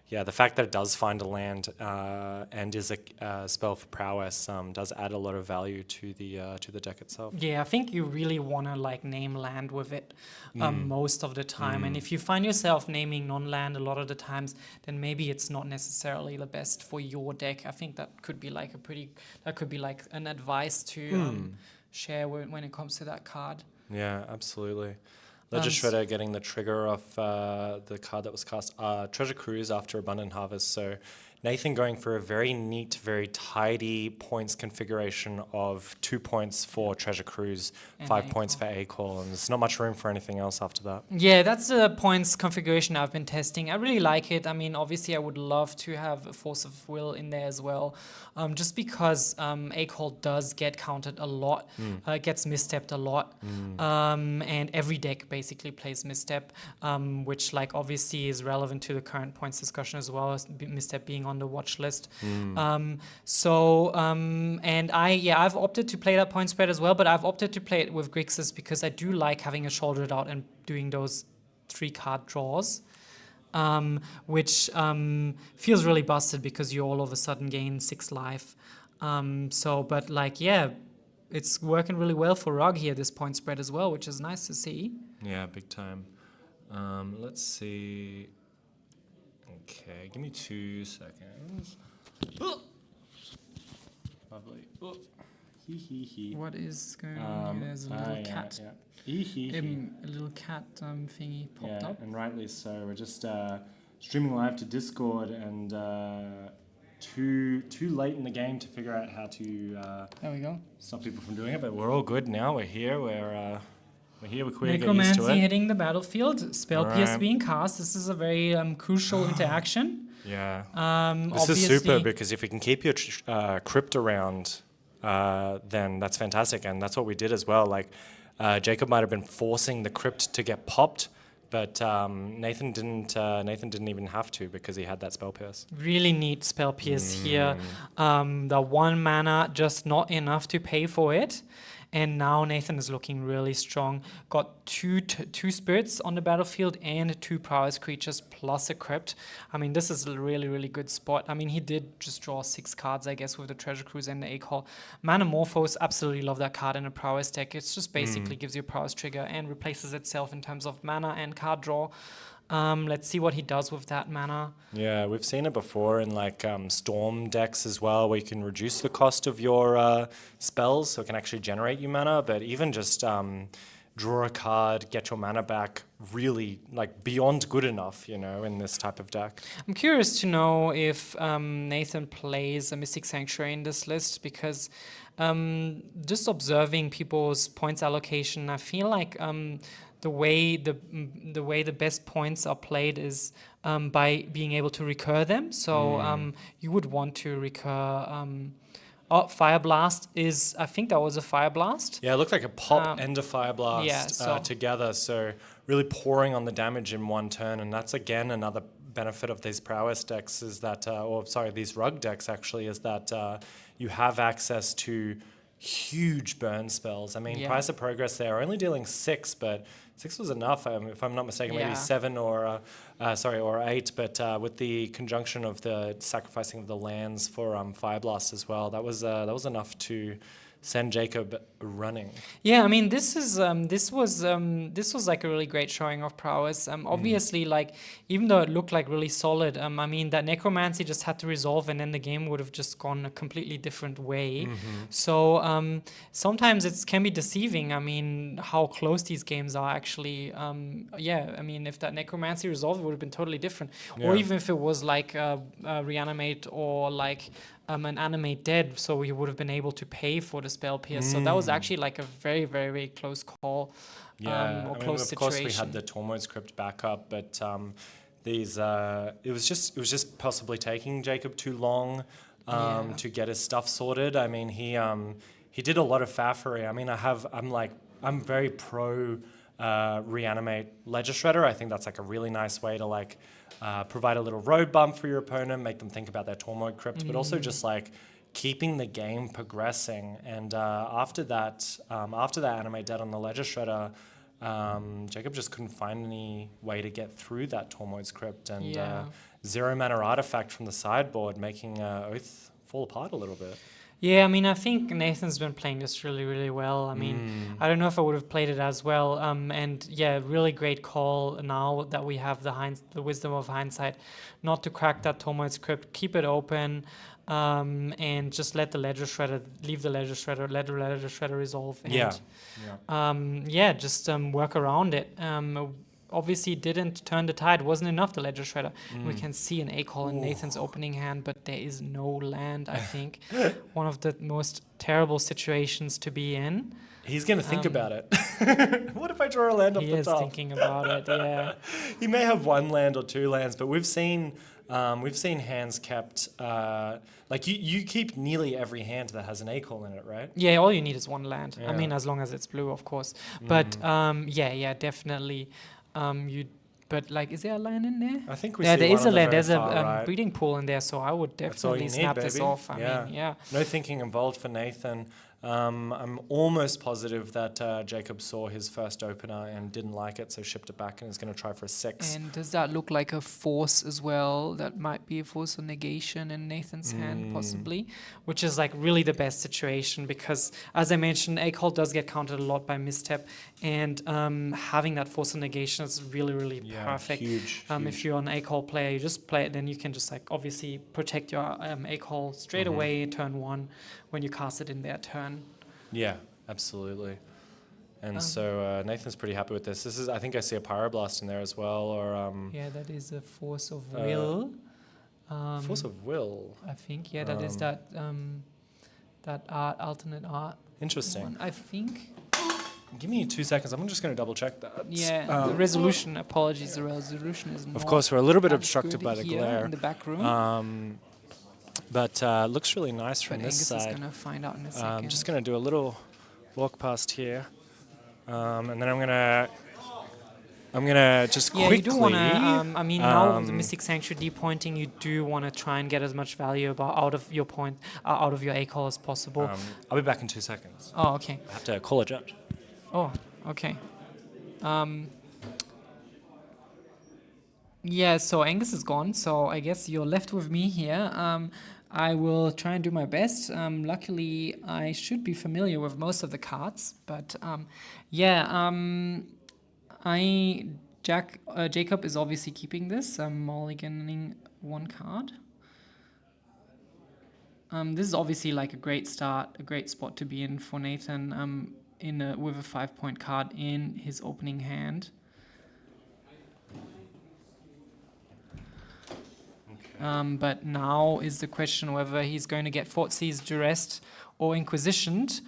yeah, the fact that it does find a land and is a spell for prowess does add a lot of value to the deck itself. Yeah, I think you really want to like name land with it most of the time. And if you find yourself naming non-land a lot of the times, then maybe it's not necessarily the best for your deck. I think that could be like an advice to share when it comes to that card. Yeah, absolutely. Ledger Shredder getting the trigger off the card that was cast. Treasure Cruise after Abundant Harvest. So Nathan going for a very neat, very tidy points configuration of 2 points for Treasure Cruise, And 5 A-Call. points for A-Call, and there's not much room for anything else after that. Yeah, that's the points configuration I've been testing. I really like it. I mean, obviously, I would love to have a Force of Will in there as well, just because A-Call does get counted a lot, gets misstepped a lot, and every deck basically plays misstep, which like obviously is relevant to the current points discussion as well, as misstep being on the watch list. And I've opted to play that point spread as well, but I've opted to play it with Grixis because I do like having a shouldered out and doing those 3-card draws, which feels really busted because you all of a sudden gain 6 life. But like, yeah, it's working really well for Rug here, this point spread as well, which is nice to see. Yeah, big time. Let's see. Okay, give me 2 seconds. Lovely. Oh. Hee hee hee. What is going on here? There's a little cat. Yeah. Hee hee hee. A little cat thingy popped up. And rightly so. We're just streaming live to Discord, and too late in the game to figure out how to There we go. stop people from doing it. But we're all good now. We're here. We're here. We're queer. Get used to Necromancy it. hitting the battlefield. Spell Pierce Right. being cast. This is a very crucial interaction. Yeah. This Obviously, is super because if we can keep your crypt around, then that's fantastic, and that's what we did as well. Like Jacob might have been forcing the crypt to get popped, but Nathan didn't. Nathan didn't even have to because he had that spell pierce. really neat Spell Pierce here. The 1 mana, just not enough to pay for it. And now Nathan is looking really strong. Got two spirits on the battlefield and 2 prowess creatures plus a crypt. I mean, this is a really, really good spot. I mean, he did just draw 6 cards, I guess, with the Treasure Cruise and the A-Call. Manamorphose, absolutely love that card in a prowess deck. It's just basically gives you a prowess trigger and replaces itself in terms of mana and card draw. Let's see what he does with that mana. Yeah, we've seen it before in like storm decks as well, where you can reduce the cost of your spells, so it can actually generate you mana. But even just draw a card, get your mana back, really like beyond good enough, you know, in this type of deck. I'm curious to know if Nathan plays a Mystic Sanctuary in this list, because just observing people's points allocation, I feel like the way the best points are played is by being able to recur them. So you would want to recur. Fire Blast is, I think that was a Fire Blast. Yeah, it looked like a pop and a fire blast so- together. So really pouring on the damage in one turn, and that's again another benefit of these prowess decks is that, these rug decks actually, is that you have access to huge burn spells. I mean, Yeah. Price of Progress, they're only dealing 6, but 6 was enough, if I'm not mistaken, maybe Yeah. 7 or 8. But with the conjunction of the sacrificing of the lands for Fire Blast as well, that was enough to send Jacob running. Yeah, I mean, this was like a really great showing of prowess. Obviously, like even though it looked like really solid, I mean that necromancy just had to resolve, and then the game would have just gone a completely different way. So sometimes it can be deceiving. I mean, how close these games are actually. Yeah, I mean, if that necromancy resolved, it would have been totally different. Or Yeah. even if it was like Reanimate or like an Animate Dead, so he would have been able to pay for the spell pierce. So that was actually like a very, very, very close call. Yeah, Or I mean, close of situation. course we had the Tormod script backup, but these it was just possibly taking Jacob too long Yeah. to get his stuff sorted. I mean, he did a lot of faffery. I mean, I'm very pro reanimate Ledger Shredder. I think that's like a really nice way to like provide a little road bump for your opponent, make them think about their Tormod crypt, but also just like keeping the game progressing. And after that Animate Dead on the Ledger Shredder, Jacob just couldn't find any way to get through that Tormod's crypt, and Yeah. 0 mana artifact from the sideboard, making Oath fall apart a little bit. Yeah, I mean, I think Nathan's been playing this really, really well. I mean, I don't know if I would have played it as well. And yeah, really great call now that we have the wisdom of hindsight, not to crack that Tormod script, keep it open, and just let the Ledger Shredder, leave the Ledger Shredder, let the Ledger Shredder resolve. And, Yeah. just work around it. Obviously didn't turn the tide, wasn't enough the Ledger Shredder. We can see an A-call in Nathan's opening hand, but there is no land, I think. One of the most terrible situations to be in. He's going to think about it. What if I draw a land off He the is top? thinking about it, yeah. He may have 1 land or 2 lands, but we've seen hands kept like you keep nearly every hand that has an A-call in it, right? Yeah, all you need is 1 land. I Yeah. mean, as long as it's blue, of course. But yeah, definitely. But like, is there a land in there? I think we Yeah, see there one is on a the land. very There's a far right. breeding pool in there, so I would That's all you definitely need, snap this baby. off. I mean, yeah. No thinking involved for Nathan. I'm almost positive that Jacob saw his first opener and didn't like it, so shipped it back and is going to try for a 6. And does that look like a force as well? That might be a force of negation in Nathan's hand, possibly, which is like really the best situation because, as I mentioned, A-call does get countered a lot by misstep, and having that force of negation is really, really perfect. Huge. If you're an A-call player, you just play it, then you can just like obviously protect your A-call straight away turn 1 when you cast it in their turn. Yeah, absolutely. And so Nathan's pretty happy with this. This is, I think I see a Pyroblast in there as well, or Yeah, that is a force of will. Force of Will. I think, yeah, that is that art, alternate art Interesting. one, I think. Give me 2 seconds. I'm just going to double check that. Yeah, the resolution, apologies, the resolution is Of not course, we're a little bit as obstructed good by the here glare. in the back room. But looks really nice from But this Angus side. is going to find out in a second. I'm just going to do a little walk past here. And then I'm going to just yeah, quickly... you do want to, I mean, now with the Mystic Sanctuary depointing, you do want to try and get as much value out of your out of your A-call as possible. I'll be back in 2 seconds. Oh, okay. I have to call a judge. Oh, okay. Yeah, so Angus is gone, so I guess you're left with me here. I will try and do my best. Luckily, I should be familiar with most of the cards, but Jacob is obviously keeping this. I'm mulliganing 1 card. This is obviously like a great start, a great spot to be in for Nathan. With a 5-point card in his opening hand. But now is the question whether he's going to get Thoughtseize, Duressed, or Inquisitioned,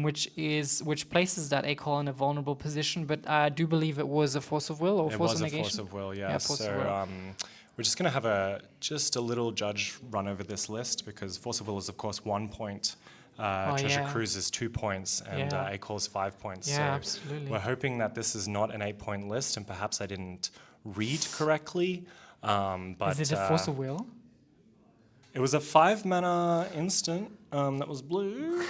which places that A-call in a vulnerable position. But I do believe it was a Force of Will or Force of Negation. It was a Force of Will, yeah. Force of So Will. we're just going to have a little judge run over this list because Force of Will is, of course, 1 point. Treasure Cruise is 2 points, and A-call's 5 points. Yeah, so absolutely. we're hoping that this is not an 8-point list, and perhaps I didn't read correctly. But Is it a Force of Will? It was a 5-mana instant that was blue.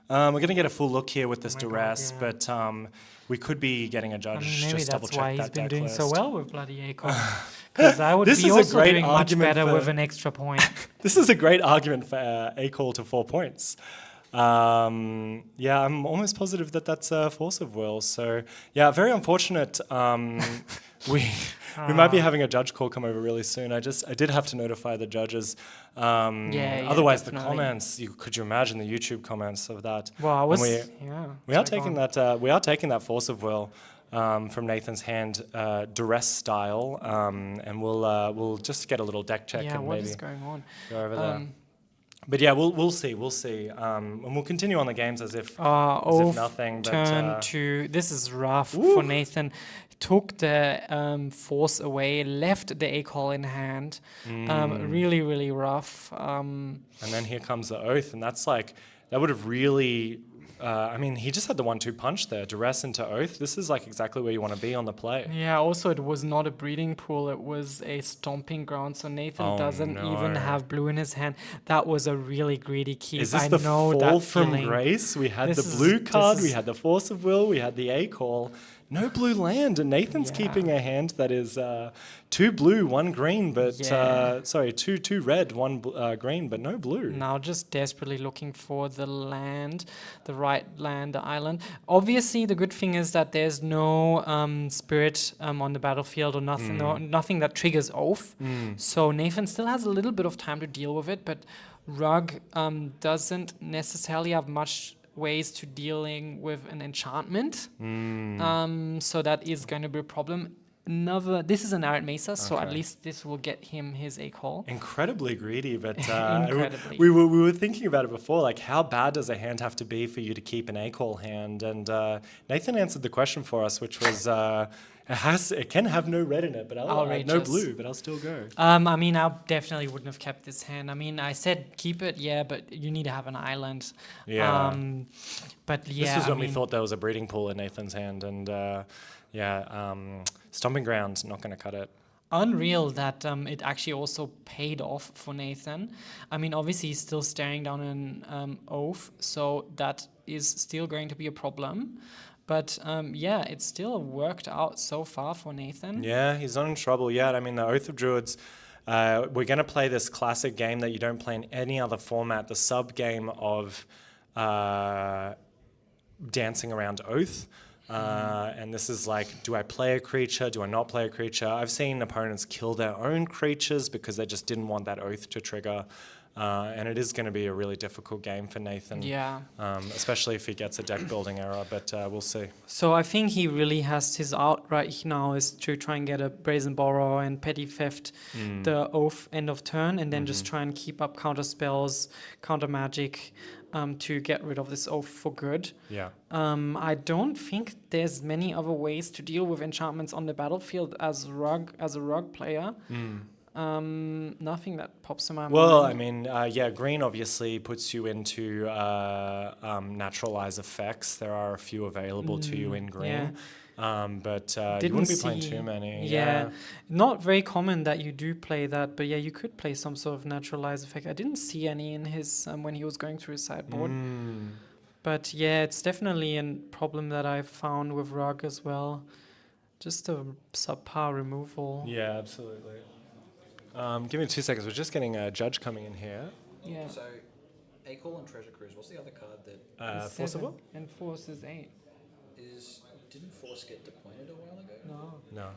We're going to get a full look here with this Oh my God, duress, yeah. but we could be getting a judge. I mean, maybe just double that's check why he's that been deck doing list. so well with bloody A-call. Because I would This be is a also great doing much argument better for- with an extra point. This is a great argument for A-call to 4 points. Yeah, I'm almost positive that that's a force of will. So yeah, very unfortunate. We we might be having a judge call come over really soon. I did have to notify the judges. Yeah, Otherwise, the definitely. comments. Could you imagine the YouTube comments of that? Well, I And was, we are sorry, go taking on. that. We are taking that force of will from Nathan's hand, duress style, and we'll just get a little deck check Yeah, and what maybe is going on? go over there. But yeah, we'll see, and we'll continue on the games as if Oath nothing. But turn to, this is rough Ooh. for Nathan. Took the force away, left the A-call in hand. Really, really rough. and then here comes the oath, and that's like that would have really. I mean, he just had the 1-2 punch there, duress into oath. This is like exactly where you want to be on the play. Yeah, also it was not a breeding pool, it was a stomping ground, so Nathan Oh, doesn't even no. have blue in his hand. That was a really greedy keep. Is this I the know fall that from feeling. grace? We had This the is- blue this card, we is- had the force of will, we had the A call. No blue land, and Nathan's Yeah. keeping a hand that is 2 blue, 1 green, but Yeah. sorry, two red, 1 green, but no blue. Now just desperately looking for the land, the right land, the island. Obviously, the good thing is that there's no spirit on the battlefield or nothing, nothing that triggers oath. So Nathan still has a little bit of time to deal with it, but Rug doesn't necessarily have much ways to dealing with an enchantment. So that is going to be a problem. This is an Arid Mesa, so at Okay. least this will get him his A-call. Incredibly greedy, but Incredibly. we were thinking about it before. Like, how bad does a hand have to be for you to keep an A-call hand? And Nathan answered the question for us, which was it can have no red in it, but no Outrageous. blue, but I'll still go. I mean, I definitely wouldn't have kept this hand. I mean, I said keep it, yeah, but you need to have an island. Yeah. But yeah, This was I when we mean, thought there was a breeding pool in Nathan's hand, and stomping ground not going to cut it. unreal that it actually also paid off for Nathan. I mean, obviously he's still staring down an oath, so that is still going to be a problem. But yeah, it's still worked out so far for Nathan. Yeah, he's not in trouble yet. I mean, the Oath of Druids, we're going to play this classic game that you don't play in any other format, the sub-game of dancing around Oath. And this is like, do I play a creature? Do I not play a creature? I've seen opponents kill their own creatures because they just didn't want that Oath to trigger. And it is going to be a really difficult game for Nathan. Yeah. Especially if he gets a deck building error, but we'll see. So I think he really has his out right now is to try and get a Brazen Borrow and Petty Theft the Oath end of turn, and then just try and keep up counter spells, counter magic, to get rid of this Oath for good. Yeah. I don't think there's many other ways to deal with enchantments on the battlefield as a rug player. Nothing that pops in my Well, I mind. mean, green obviously puts you into naturalize effects. There are a few available to you in green. But you wouldn't be playing too many. Yeah, not very common that you do play that, but yeah, you could play some sort of naturalize effect. I didn't see any in his when he was going through his sideboard. But yeah, it's definitely a problem that I've found with Rug as well. Just a subpar removal. Yeah, absolutely. Give me 2 seconds. We're just getting a judge coming in here. Yeah. So, A-Call and Treasure Cruise, what's the other card that Forcible? And Force is 8. didn't Force get deployed a while ago? No. No.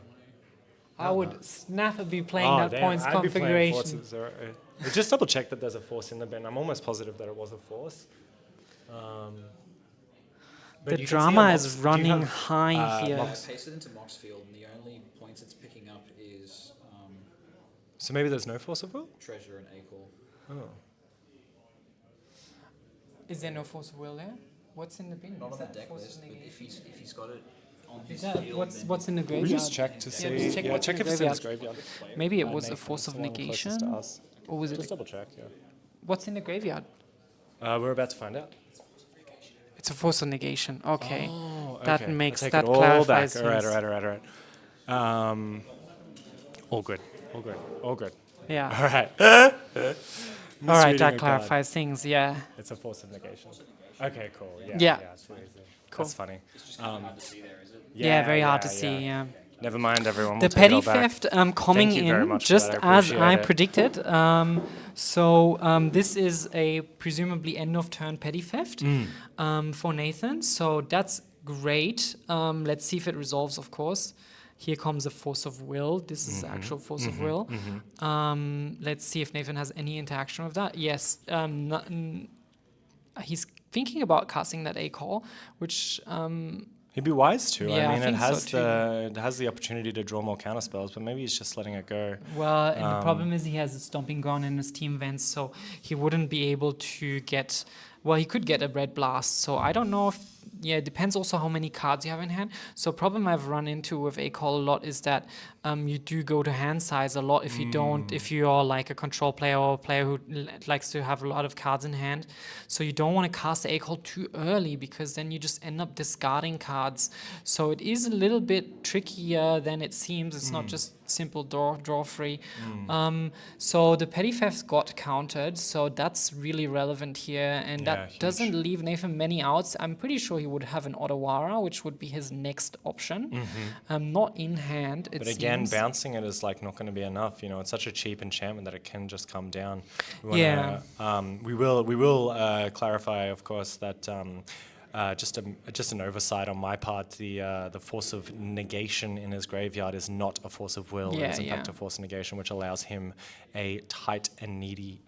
I would snap be playing that points I'd be playing configuration. forces. We just double check that there's a force in the bin. I'm almost positive that it was a force. But The you can see drama a is do you running have, high here. I pasted it into Moxfield, and the only points it's picking up is So maybe there's no force of will? Treasure and A-Call. Oh. Is there no force of will there? What's in the bin? Not Is on the that deck force list, of but negation? if he's got it on Is his that field, what's in the We graveyard? just check to see. just check what's in check the if it's in his graveyard. graveyard. Maybe it was a Nathan, force it's of the one closest to negation, us. or was Just it? double check, yeah. What's in the graveyard? We're about to find out. It's a force of negation. Okay, Oh, that okay. makes I take that it all clarifies back. All right, things. all right. All good. All good. All good. Yeah. All right. All right, Misreading that a card. clarifies things. Yeah. It's a force of negation. Okay, cool. Yeah. Yeah. It's really easy. Cool. That's funny. it's just kind of hard to see there, is it? Yeah, very hard to see. Yeah. Never mind, everyone. The We'll take it petty all back. theft coming Thank you very in much for just that, I as I appreciate it. predicted. This is a presumably end of turn petty theft for Nathan. So that's great. Let's see if it resolves, of course. Here comes a force of will. This is actual force of will. Let's see if Nathan has any interaction with that. Yes. He's thinking about casting that A-call, which He'd be wise to. Yeah, I I mean, think so it has the opportunity to draw more counter spells, but maybe he's just letting it go. well, and the problem is he has a stomping ground in his team events, so he wouldn't be able to get. Well, he could get a red blast. So I don't know if. Yeah, it depends also how many cards you have in hand. So problem I've run into with A-call a lot is that you do go to hand size a lot if you don't. If you are like a control player or a player who likes to have a lot of cards in hand. So you don't want to cast the A-call too early because then you just end up discarding cards. So it is a little bit trickier than it seems. It's not just simple draw free. So the petty theft got countered, so that's really relevant here, and that huge. doesn't leave Nathan many outs. I'm pretty sure he would have an Otawara, which would be his next option. Not in hand, it But again, seems. bouncing it is like not going to be enough. You know, it's such a cheap enchantment that it can just come down. Yeah. We will clarify, of course, that just an oversight on my part. The force of negation in his graveyard is not a force of will. Yeah, it is in fact yeah. a force of negation, which allows him a tight and meaty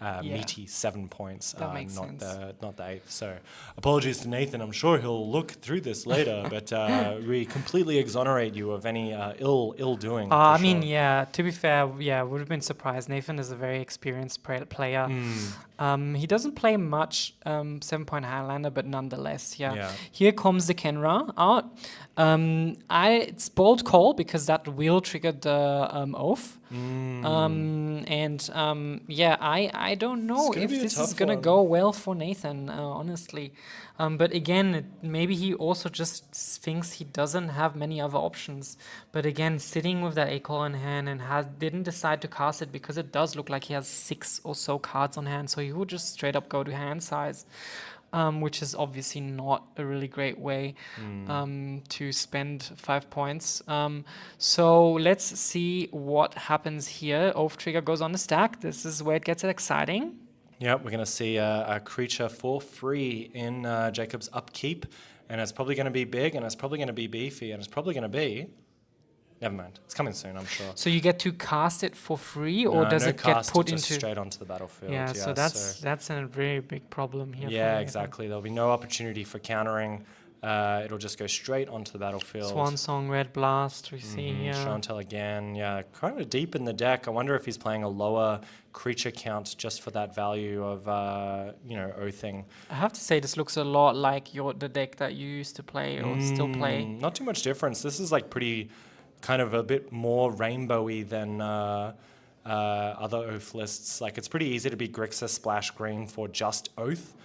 7 points. That makes not sense. not the 8th. So apologies to Nathan. I'm sure he'll look through this later, but we completely exonerate you of any ill doing. I mean, yeah, to be fair, yeah, would have been surprised. Nathan is a very experienced player. He doesn't play much 7-point Highlander, but nonetheless, yeah. Here comes the Canberra out. It's bold call because that will trigger the oath. I don't know gonna if be a this is tough gonna one. go well for Nathan, honestly. But again, maybe he also just thinks he doesn't have many other options. But again, sitting with that A-call in hand and didn't decide to cast it because it does look like he has 6 or so cards on hand. So he would just straight up go to hand size. Which is obviously not a really great way to spend 5 points. So let's see what happens here. Oath Trigger goes on the stack. This is where it gets exciting. Yep, we're going to see a creature for free in Jacob's upkeep, and it's probably going to be big, and it's probably going to be beefy, and it's probably going to be... Never mind, it's coming soon, I'm sure. So you get to cast it for free, or does it get put just into... straight onto the battlefield? Yeah, so that's a very big problem here. Yeah, exactly. There'll be no opportunity for countering. It'll just go straight onto the battlefield. Swan Song, Red Blast, we see here. Chantel again, yeah, kind of deep in the deck. I wonder if he's playing a lower creature count just for that value of, oathing. I have to say, this looks a lot like the deck that you used to play or still play. Not too much difference. This is like pretty... kind of a bit more rainbowy than other Oath lists. Like, it's pretty easy to be Grixis Splash Green for just Oath.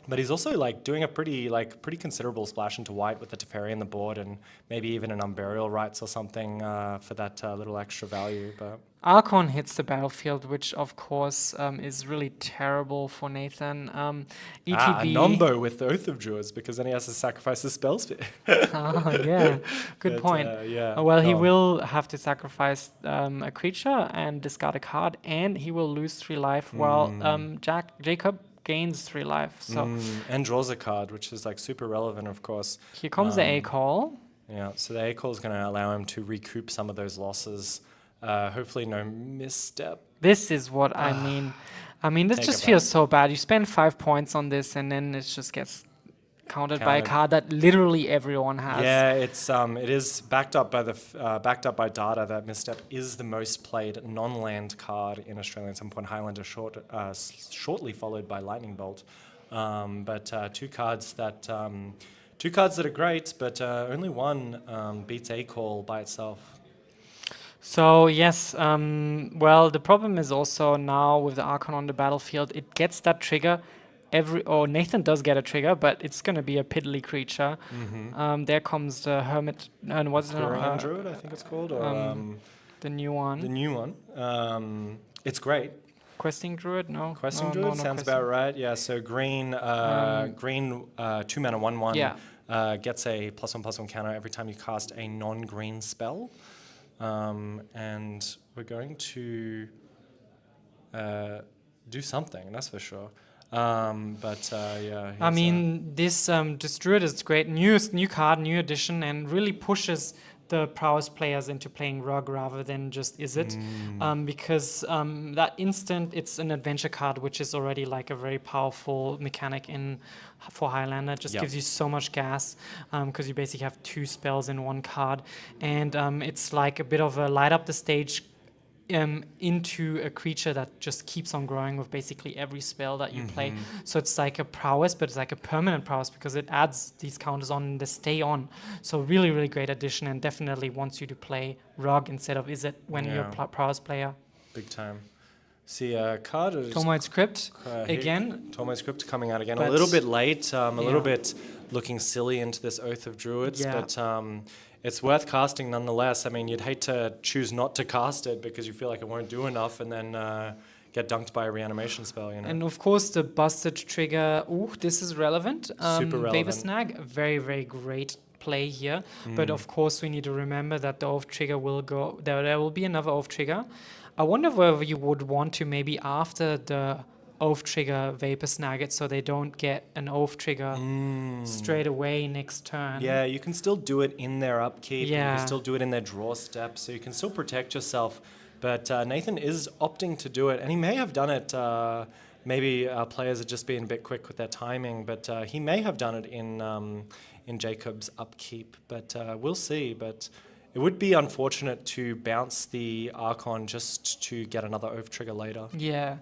But he's also like doing a pretty considerable splash into white with the Teferi in the board, and maybe even an Unburial Rites or something for that little extra value. But Archon hits the battlefield, which of course is really terrible for Nathan. ETB. A Nombo with the Oath of Druids, because then he has to sacrifice his spell spit. Yeah, good point. He will have to sacrifice a creature and discard a card, and he will lose 3 life, while Jacob gains 3 life. So and draws a card, which is like super relevant, of course. Here comes the A-call. Yeah, so the A-call is going to allow him to recoup some of those losses. Hopefully no misstep. This is what I mean. I mean, this just feels so bad. You spend 5 points on this, and then it just gets countered by a card that literally everyone has. Yeah, it is backed up by data that misstep is the most played non-land card in Australian 7-point Highlander, shortly followed by Lightning Bolt. But two cards that are great, but only one beats A-call by itself. So yes, the problem is also now with the Archon on the battlefield, it gets that trigger. Nathan does get a trigger, but it's going to be a piddly creature. There comes the Hermit, and what's it? Druid, I think it's called, or the new one. The new one. It's great. Questing Druid, no. Questing Druid sounds about right. Yeah. So green, 2 mana 1/1. Yeah. gets a +1/+1 counter every time you cast a non-green spell. And we're going to do something, that's for sure. Yeah. I mean, this Druid is great. New card, new addition, and really pushes the prowess players into playing Rug rather than just Izzet. Because that instant, it's an adventure card, which is already like a very powerful mechanic for Highlander. It just gives you so much gas because you basically have 2 spells in 1 card. And it's like a bit of a light up the stage into a creature that just keeps on growing with basically every spell that you play. So it's like a prowess, but it's like a permanent prowess because it adds these counters on and they stay on. So really, really great addition, and definitely wants you to play Rug instead of Izzet when you're a prowess player. Big time. See, card is Tomoid Crypt again. Tomoid Crypt coming out again. A little bit late, a little bit looking silly into this Oath of Druids, but it's worth casting nonetheless. I mean, you'd hate to choose not to cast it because you feel like it won't do enough and then get dunked by a reanimation spell, you know. And of course, the busted trigger. Ooh, this is relevant. Super relevant. Vapor Snag, very, very great play here. But of course, we need to remember that the off trigger will go. There will be another off trigger. I wonder whether you would want to maybe after the oath trigger Vapor Snag it so they don't get an oath trigger straight away next turn. Yeah, you can still do it in their upkeep. Yeah. You can still do it in their draw step, so you can still protect yourself. But Nathan is opting to do it, and he may have done it. Maybe players are just being a bit quick with their timing, but he may have done it in Jacob's upkeep. But we'll see. But it would be unfortunate to bounce the Archon just to get another Oath trigger later. Yeah.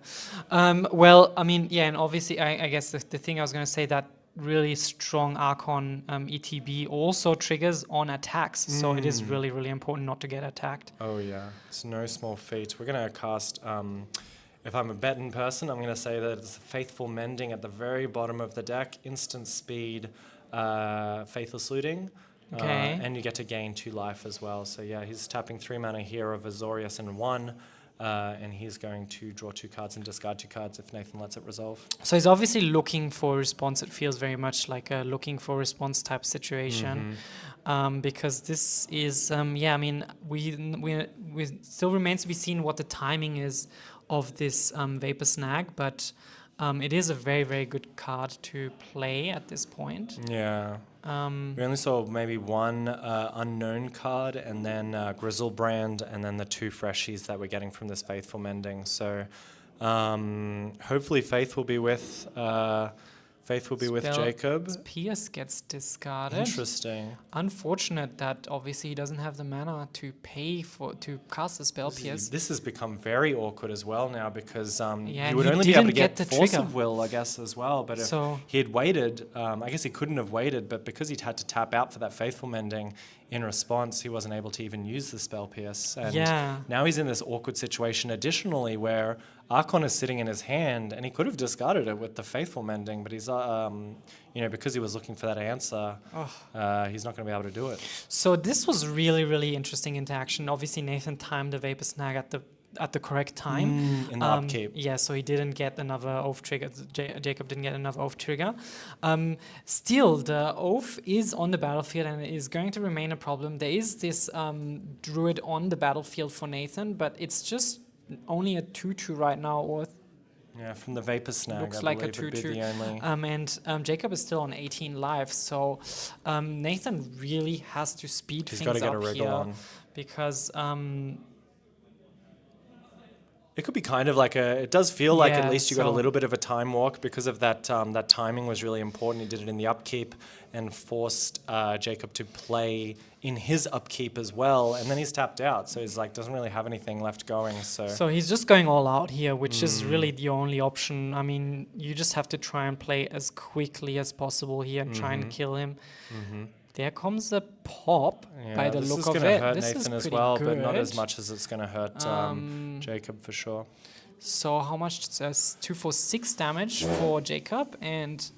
Well, I mean, yeah, and obviously, I guess the thing I was going to say that really strong Archon ETB also triggers on attacks. So it is really, really important not to get attacked. Oh, yeah. It's no small feat. We're going to cast... if I'm a betting person, I'm going to say that it's Faithful Mending at the very bottom of the deck. Instant speed, Faithless Looting. Okay. And you get to gain 2 life as well. So yeah, he's tapping 3 mana here of Azorius and 1. And he's going to draw 2 cards and discard 2 cards if Nathan lets it resolve. So he's obviously looking for a response. It feels very much like a looking for a response type situation. Because this is, I mean, we still remains to be seen what the timing is of this Vapor Snag, but it is a very, very good card to play at this point. Yeah. We only saw maybe 1 unknown card, and then Grizzlebrand, and then the 2 freshies that we're getting from this Faithful Mending. So hopefully Faith will be with Jacob. Pierce gets discarded. Interesting. Unfortunate that obviously he doesn't have the mana to pay to cast the spell Pierce. This has become very awkward as well now because and would he only be able to didn't get get the Force trigger. of Will, I guess, as well. But if So- he had waited, I guess he couldn't have waited, but because he'd had to tap out for that Faithful Mending in response, he wasn't able to even use the spell Pierce. And now he's in this awkward situation additionally where Archon is sitting in his hand, and he could have discarded it with the Faithful Mending, but he's, because he was looking for that answer, he's not going to be able to do it. So this was really, really interesting interaction. Obviously, Nathan timed the Vapor Snag at the correct time. In the upkeep. Yeah, so he didn't get another Oath trigger. Jacob didn't get another Oath trigger. Still, the Oath is on the battlefield and is going to remain a problem. There is this Druid on the battlefield for Nathan, but it's just only a 2/2 right now, or Yeah, from the Vapor Snag, looks I like a believe would be 2/2. the only... And Jacob is still on 18 life, so Nathan really has to speed He's things got to get a up wriggle here on. because It could be kind of like it does feel like at Yeah, least you got a so- little bit of a time walk because of that, that timing was really important. He did it in the upkeep and forced Jacob to play in his upkeep as well. And then he's tapped out. So he's like, doesn't really have anything left going. So he's just going all out here, which is really the only option. I mean, you just have to try and play as quickly as possible here and try and kill him. There comes a pop by the look of This is it. going to hurt This is Nathan as pretty well, good. but not as much as it's going to hurt Jacob for sure. So how much? 2 for 6 damage for Jacob and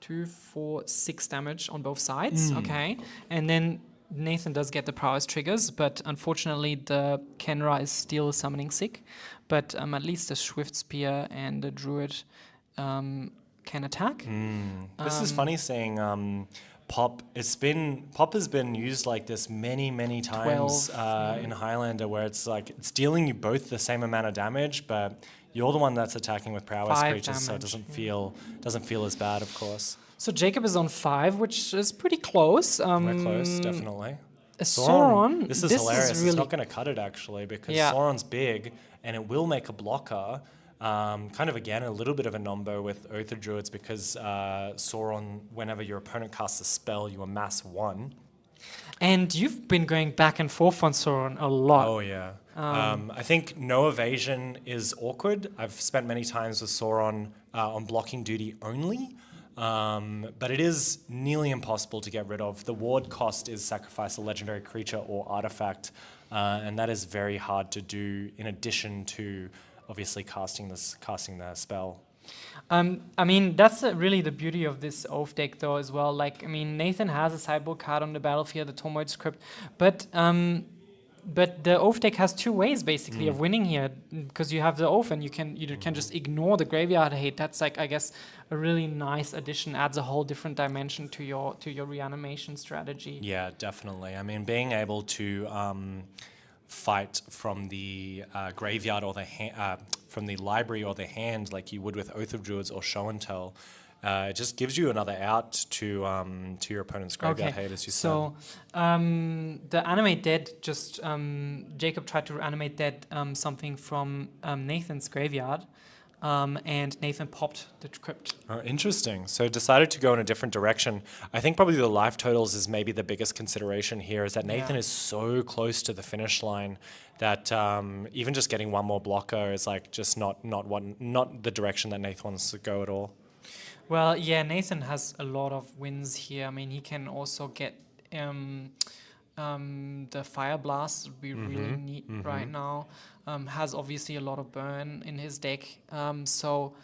2 for 6 damage on both sides. Okay, and then Nathan does get the prowess triggers, but unfortunately the Canberra is still summoning sick. But at least the Swift Spear and the Druid can attack. This is funny seeing Pop has been used like this many times 12, in Highlander, where it's like it's dealing you both the same amount of damage, but you're the one that's attacking with prowess 5 creatures, so it damage, doesn't feel as bad, of course. So Jacob is on 5, which is pretty close. We're close, definitely. Sauron, this is hilarious. It's really not going to cut it actually, because Yeah. Sauron's big and it will make a blocker. Kind of again a little bit of a nombo with Oath of Druids, because Sauron, whenever your opponent casts a spell, you amass 1. And you've been going back and forth on Sauron a lot. Oh yeah. I think no evasion is awkward. I've spent many times with Sauron on blocking duty only. But it is nearly impossible to get rid of. The ward cost is sacrifice a legendary creature or artifact, and that is very hard to do in addition to obviously casting the spell. I mean, that's really the beauty of this Oath deck, though, as well. Like, I mean, Nathan has a sideboard card on the battlefield, the Tormod script, but the Oath deck has 2 ways, basically, of winning here, because you have the Oath, and you can just ignore the graveyard hate. That's, like, I guess, a really nice addition, adds a whole different dimension to your reanimation strategy. Yeah, definitely. I mean, being able to fight from the graveyard or from the library or the hand, like you would with Oath of Druids or Show and Tell, it just gives you another out to your opponent's graveyard hate, as you said. So the animate dead, just Jacob tried to animate dead something from Nathan's graveyard, and Nathan popped the crypt. Oh, interesting. So decided to go in a different direction. I think probably the life totals is maybe the biggest consideration here, is that Nathan is so close to the finish line that even just getting one more blocker is like just not the direction that Nathan wants to go at all. Well, yeah, Nathan has a lot of wins here. I mean, he can also get the Fire Blast would be really neat right now. Has obviously a lot of burn in his deck. So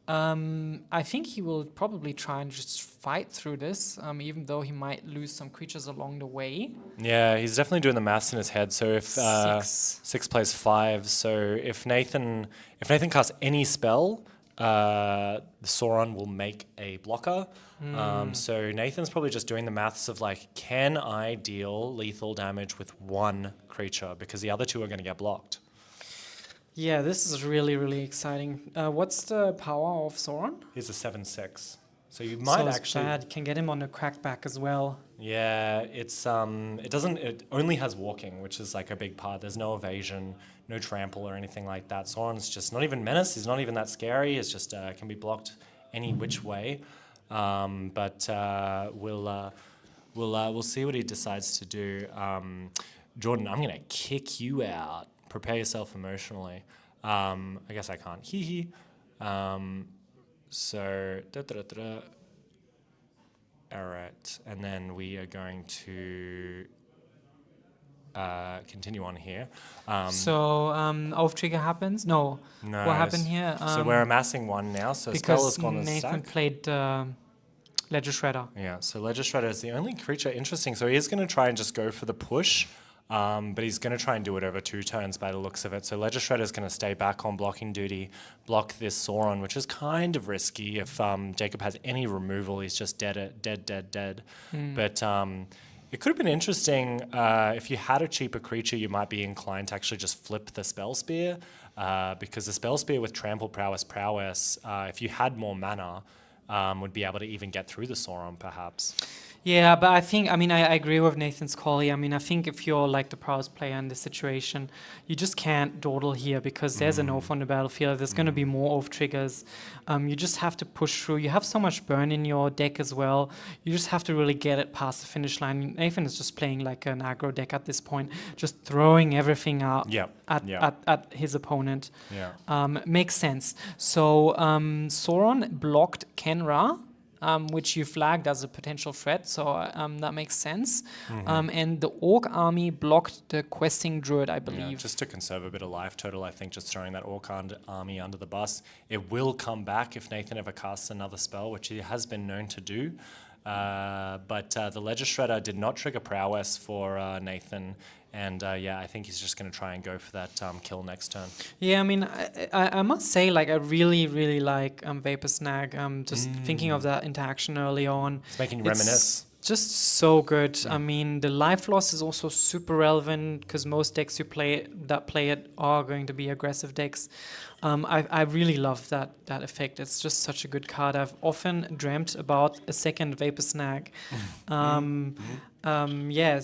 I think he will probably try and just fight through this, even though he might lose some creatures along the way. Yeah, he's definitely doing the maths in his head. So if 6 plays 5, so if Nathan casts any spell, Sauron will make a blocker. So Nathan's probably just doing the maths of like, can I deal lethal damage with 1 creature, because the other 2 are going to get blocked. Yeah, this is really, really exciting. What's the power of Sauron? He's a 7/6, so you might actually bad. Can get him on the crackback as well. Yeah, it's it only has walking, which is like a big part. There's no evasion, no trample or anything like that. Sauron's just not even menace. He's not even that scary. It's just can be blocked any which way. But we'll see what he decides to do. Jordan, I'm gonna kick you out. Prepare yourself emotionally. I guess I can't. Hee hee. So. All right, and then we are going to continue on here. Oath trigger happens? No. No. What happened here? So we're amassing 1 now, so spell has because gone to Nathan stack. played Ledger Shredder. Yeah, so Ledger Shredder is the only creature. Interesting. So he is going to try and just go for the push, but he's going to try and do it over 2 turns by the looks of it. So Ledger Shredder is going to stay back on blocking duty, block this Sauron, which is kind of risky. If Jacob has any removal, he's just dead. But it could have been interesting if you had a cheaper creature, you might be inclined to actually just flip the Spell Spear, because the Spell Spear with Trample Prowess, if you had more mana, would be able to even get through the Sauron, perhaps. Yeah, but I agree with Nathan's call here. I mean, I think if you're like the prowess player in this situation, you just can't dawdle here, because there's an Oath on the battlefield. There's going to be more Oath triggers. You just have to push through. You have so much burn in your deck as well. You just have to really get it past the finish line. Nathan is just playing like an aggro deck at this point, just throwing everything out at his opponent. Yeah. Makes sense. So Sauron blocked Canberra, which you flagged as a potential threat, so that makes sense. And the Orc army blocked the questing druid, I believe. Yeah, just to conserve a bit of life total, I think just throwing that Orc army under the bus. It will come back if Nathan ever casts another spell, which he has been known to do. But the Ledger Shredder did not trigger Prowess for Nathan. And yeah, I think he's just going to try and go for that kill next turn. Yeah, I mean, I must say, like, I really, really like Vapor Snag. Just thinking of that interaction early on. It's making you reminisce. Just so good. I mean, the life loss is also super relevant because most decks you play it are going to be aggressive decks. I really love that effect. It's just such a good card. I've often dreamt about a second Vapor Snag. Yeah.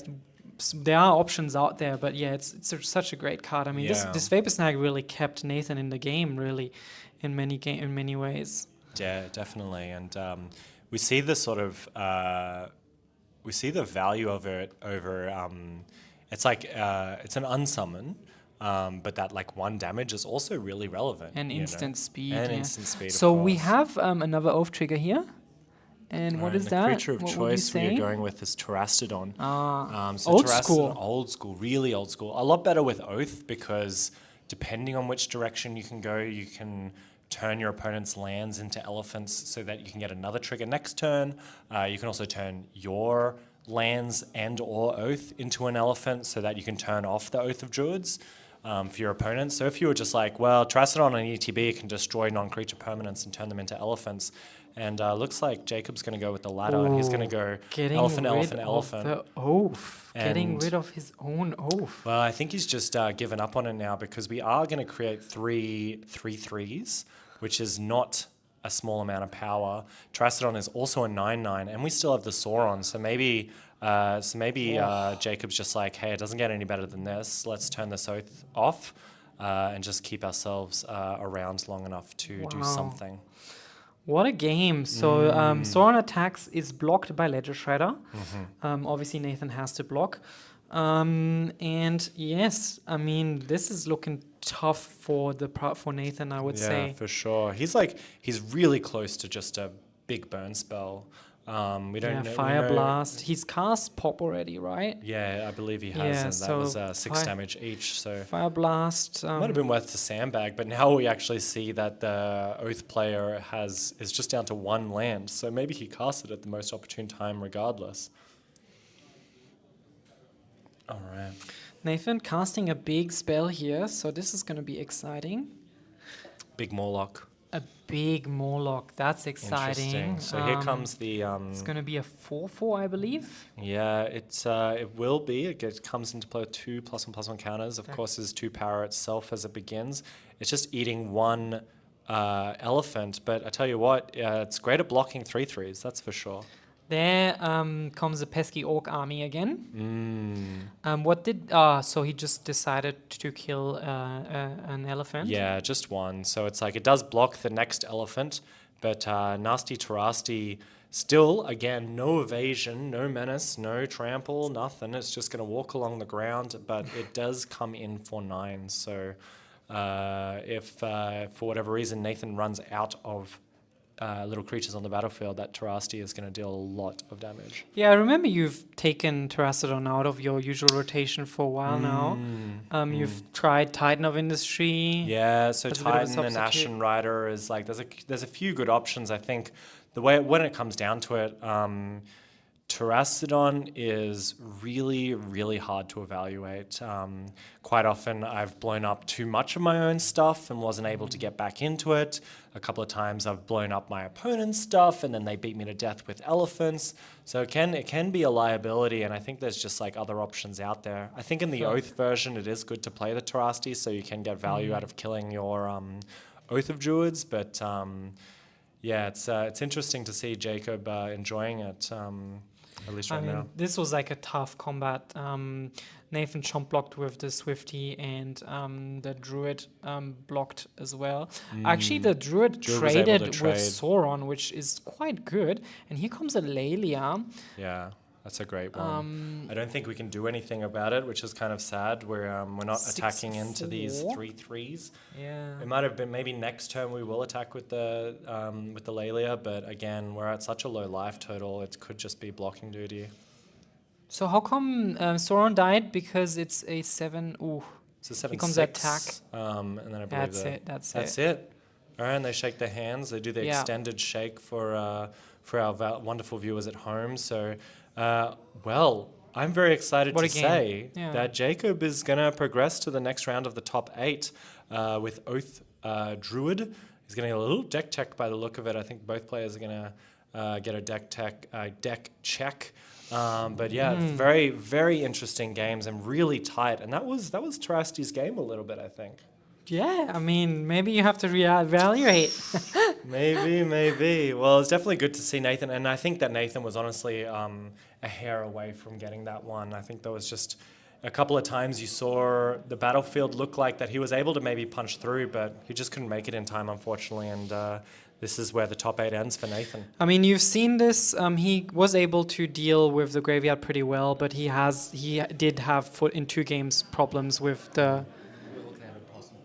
There are options out there, but yeah, it's such a great card. I mean, this Vapor Snag really kept Nathan in the game, really, in many ways. Yeah, definitely, and we see the sort of we see the value of it over. It's like it's an unsummon, but that like 1 damage is also really relevant. And instant speed. And instant speed. So of course. we have another oath trigger here. And what is the that? creature of What would you choice we say? are going with is Terastodon. So Old Terastodon, school. Old school, really old school. A lot better with Oath because depending on which direction you can go, you can turn your opponent's lands into elephants so that you can get another trigger next turn. You can also turn your lands and or Oath into an elephant so that you can turn off the Oath of Druids for your opponent. So if you were just like, well, Terastodon and ETB can destroy non-creature permanents and turn them into elephants. And looks like Jacob's going to go with the latter. He's going to go elephant, elephant, elephant. The oath. Getting rid of his own oath. Well, I think he's just given up on it now because we are going to create 3 3/3s, which is not a small amount of power. Terastodon is also a 9/9, and we still have the Sauron. So maybe Jacob's just like, hey, it doesn't get any better than this. Let's turn this oath off and just keep ourselves around long enough to do something. What a game. So Sauron attacks is blocked by Ledger Shredder. Obviously Nathan has to block. And yes, I mean, this is looking tough for Nathan, I would say. Yeah, for sure. He's really close to just a big burn spell. We don't know. Fire Blast. He's cast Pop already, right? Yeah, I believe he has, and that was 6 damage each. So Fire Blast. might have been worth the sandbag, but now we actually see that the Oath player is just down to 1 land. So maybe he cast it at the most opportune time, regardless. All right. Nathan casting a big spell here, so this is going to be exciting. Big Morlock. A big Morlock. That's exciting. Interesting. So here comes the. It's going to be a 4/4, I believe. Yeah, it will be. It comes into play with 2 +1/+1 counters. Of course, there's 2 power itself as it begins. It's just eating 1 elephant, but I tell you what, it's great at blocking 3/3s. That's for sure. There comes the pesky orc army again. So he just decided to kill an elephant? Yeah, just 1. So it's like it does block the next elephant, but Nasty Terasti still, again, no evasion, no menace, no trample, nothing. It's just going to walk along the ground, but it does come in for 9. So if for whatever reason Nathan runs out of little creatures on the battlefield, that Terasti is going to deal a lot of damage. Yeah, I remember you've taken Terastodon out of your usual rotation for a while now. You've tried Titan of Industry. Yeah, so as a bit of a Titan and substitute. Ashen Rider is like there's a few good options. I think the way when it comes down to it, Terastodon is really, really hard to evaluate. Quite often I've blown up too much of my own stuff and wasn't able to get back into it. A couple of times I've blown up my opponent's stuff and then they beat me to death with elephants. So it can be a liability, and I think there's just like other options out there. I think in the Oath version it is good to play the Terasti so you can get value out of killing your Oath of Druids, but yeah, it's interesting to see Jacob enjoying it. At least right now. This was like a tough combat. Nathan chomp blocked with the Swifty, and the Druid blocked as well. Actually, the Druid was able traded to with trade. Sauron, which is quite good. And here comes a Lelia. Yeah, that's a great one. I don't think we can do anything about it, which is kind of sad. We're not attacking into these 3/3s. Yeah. It might have been maybe next turn we will attack with the Lelia, but again, we're at such a low life total, it could just be blocking duty. So how come Sauron died? Because it's a 7. Ooh. It's a 7/6. Here comes the attack. And then I believe That's it. That's it. All right, and they shake their hands. They do the Yeah. extended shake for for our wonderful viewers at home. So, well, I'm very excited What to a game. say Yeah. that Jacob is going to progress to the next round of the top 8 with Oath Druid. He's going to get a little deck check by the look of it. I think both players are going to get a deck check. But yeah, very, very interesting games and really tight. And that was Tarasti's game a little bit, I think. Yeah, I mean, maybe you have to reevaluate. Maybe. Well, it's definitely good to see Nathan. And I think that Nathan was honestly a hair away from getting that one. I think there was just a couple of times you saw the battlefield look like that he was able to maybe punch through, but he just couldn't make it in time, unfortunately. And this is where the top 8 ends for Nathan. I mean, you've seen this. He was able to deal with the graveyard pretty well, but he did have in 2 games problems with the We're looking at a possible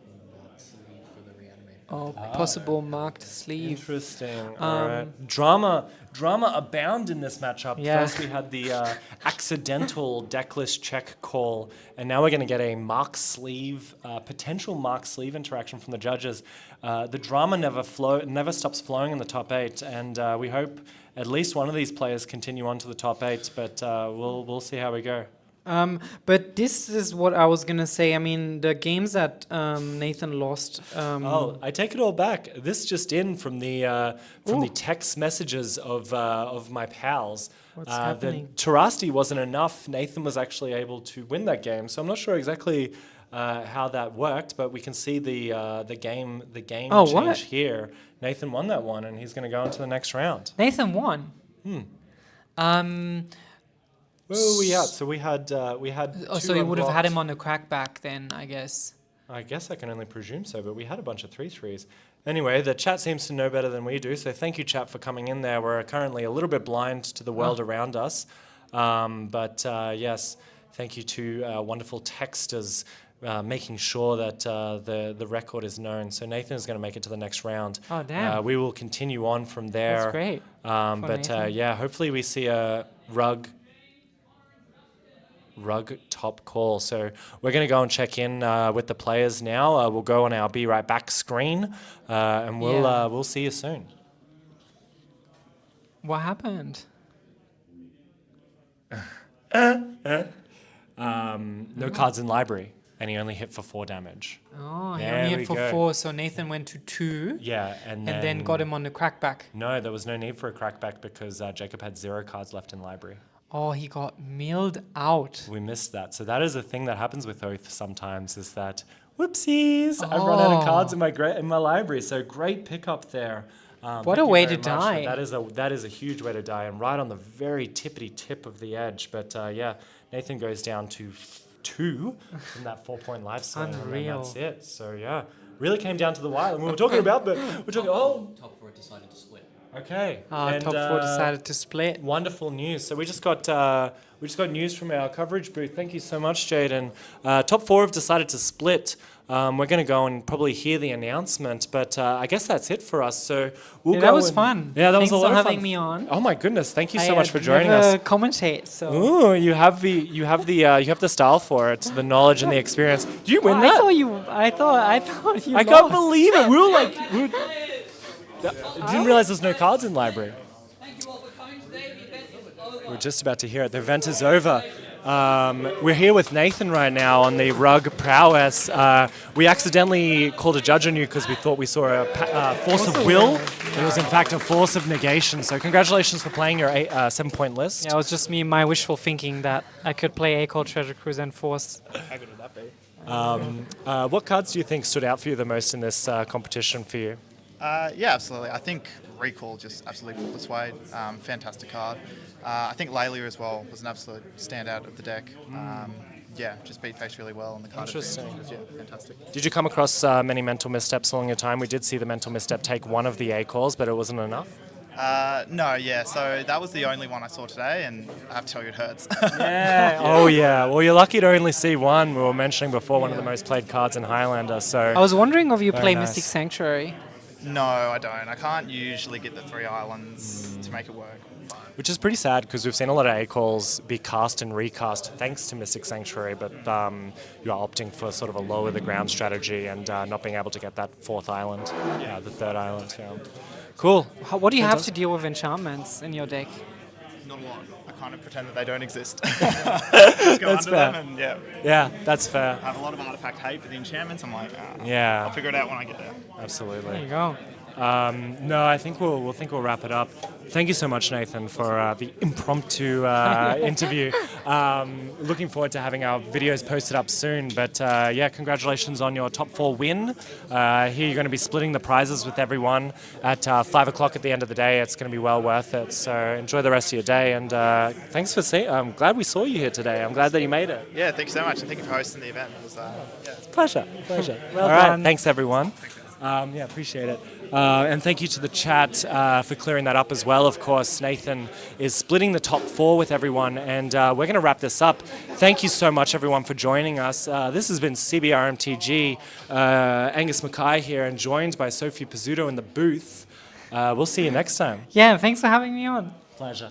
sleeve for the Reanimator. possible marked sleeve. Interesting. All right. Drama abound in this matchup. Yeah. First we had the accidental decklist check call, and now we're going to get a mark sleeve, potential mark sleeve interaction from the judges. The drama never stops flowing in the top 8, and we hope at least one of these players continue on to the top 8, but we'll see how we go. But this is what I was gonna say. I mean, the games that Nathan lost. I take it all back. This just in from the text messages of my pals. What's happening? The Tarasti wasn't enough. Nathan was actually able to win that game. So I'm not sure exactly how that worked, but we can see the game change what? here. Nathan won that one, and he's going to go into the next round. Nathan won. Where were we at? So we had So you would have had him on the crackback then, I guess. I guess I can only presume so, but we had a bunch of 3-3s. Anyway, the chat seems to know better than we do, so thank you, chat, for coming in there. We're currently a little bit blind to the world around us. But yes, thank you to wonderful texters making sure that the record is known. So Nathan is going to make it to the next round. Oh, damn. We will continue on from there. That's great. Nathan. Yeah, hopefully we see a rug top call. So we're going to go and check in with the players now. We'll go on our Be Right Back screen, and we'll see you soon. What happened? No cards in library, and he only hit for 4 damage. Oh, he There only we hit for go. 4, so Nathan went to 2 Yeah, and then got him on the crackback. No, there was no need for a crackback because Jacob had 0 cards left in library. Oh, he got milled out. We missed that. So that is a thing that happens with Oath sometimes, is that, whoopsies, I've run out of cards in my library. So great pickup there. What a way to die. That is a huge way to die, and right on the very tippity tip of the edge. But yeah, Nathan goes down to 2 from that 4-point life swing, and then Unreal. that's it. So yeah, really came down to the wire. And we were talking about, but we're talking. Oh, Top 4 decided to split. okay. Top 4 decided to split. Wonderful news. So we just got news from our coverage booth. Thank you so much, Jaden. Top 4 have decided to split. We're going to go and probably hear the announcement, but I guess that's it for us. So we'll go. That was fun. Yeah, that Thanks was a lot for of fun. having me on. Oh my goodness! Thank you so much for I joining never us. commentate, so. Ooh, you have the style for it, the knowledge and the experience. Did you win that? I thought you I lost. can't believe it. We were like, didn't realize there's no cards in library. Thank you all for coming today. The event is over. We're just about to hear it. The event is over. We're here with Nathan right now on the URg Prowess. We accidentally called a judge on you because we thought we saw a force of will. It was in fact a force of negation. So congratulations for playing your 7-point list. Yeah, it was just me, my wishful thinking that I could play A-Call, Treasure Cruise, and Force. How good would that be? What cards do you think stood out for you the most in this competition for you? Yeah, absolutely. I think Recall just absolutely pulled its weight. Fantastic card. I think Laylia as well was an absolute standout of the deck. Yeah, just beat face really well on the card. Interesting. Yeah, fantastic. Did you come across many mental missteps along your time? We did see the mental misstep take one of the A-calls, but it wasn't enough. No, yeah. So that was the only one I saw today, and I have to tell you, it hurts. Yeah. Oh, yeah. Well, you're lucky to only see one. We were mentioning before, one of the most played cards in Highlander. So I was wondering if you Very play nice. Mystic Sanctuary. No, I don't. I can't usually get the 3 islands to make it work. which is pretty sad because we've seen a lot of A-calls be cast and recast thanks to Mystic Sanctuary, but you are opting for sort of a lower the ground strategy and not being able to get that 4th island, the 3rd island. Yeah. Cool. What do you have to deal with enchantments in your deck? Not a lot. I kind of pretend that they don't exist. Just go That's under fair. them and yeah. Yeah, that's fair. I have a lot of artifact hate for the enchantments. I'm like, Yeah. I'll figure it out when I get there. Absolutely. There you go. No, I think we'll wrap it up. Thank you so much, Nathan, for the impromptu interview. Looking forward to having our videos posted up soon. But yeah, congratulations on your top 4 win. Here you're going to be splitting the prizes with everyone at 5 o'clock at the end of the day. It's going to be well worth it. So enjoy the rest of your day. And thanks for seeing. I'm glad we saw you here today. I'm glad that you made it. Yeah, thank you so much, and thank you for hosting the event. It was, Pleasure. Well All right. done. Thanks, everyone. Yeah, appreciate it. And thank you to the chat for clearing that up as well. Of course, Nathan is splitting the top 4 with everyone, and we're going to wrap this up. Thank you so much, everyone, for joining us. This has been CBR MTG. Angus Mackay here, and joined by Sophie Pizzuto in the booth. We'll see you next time. Yeah, thanks for having me on. Pleasure.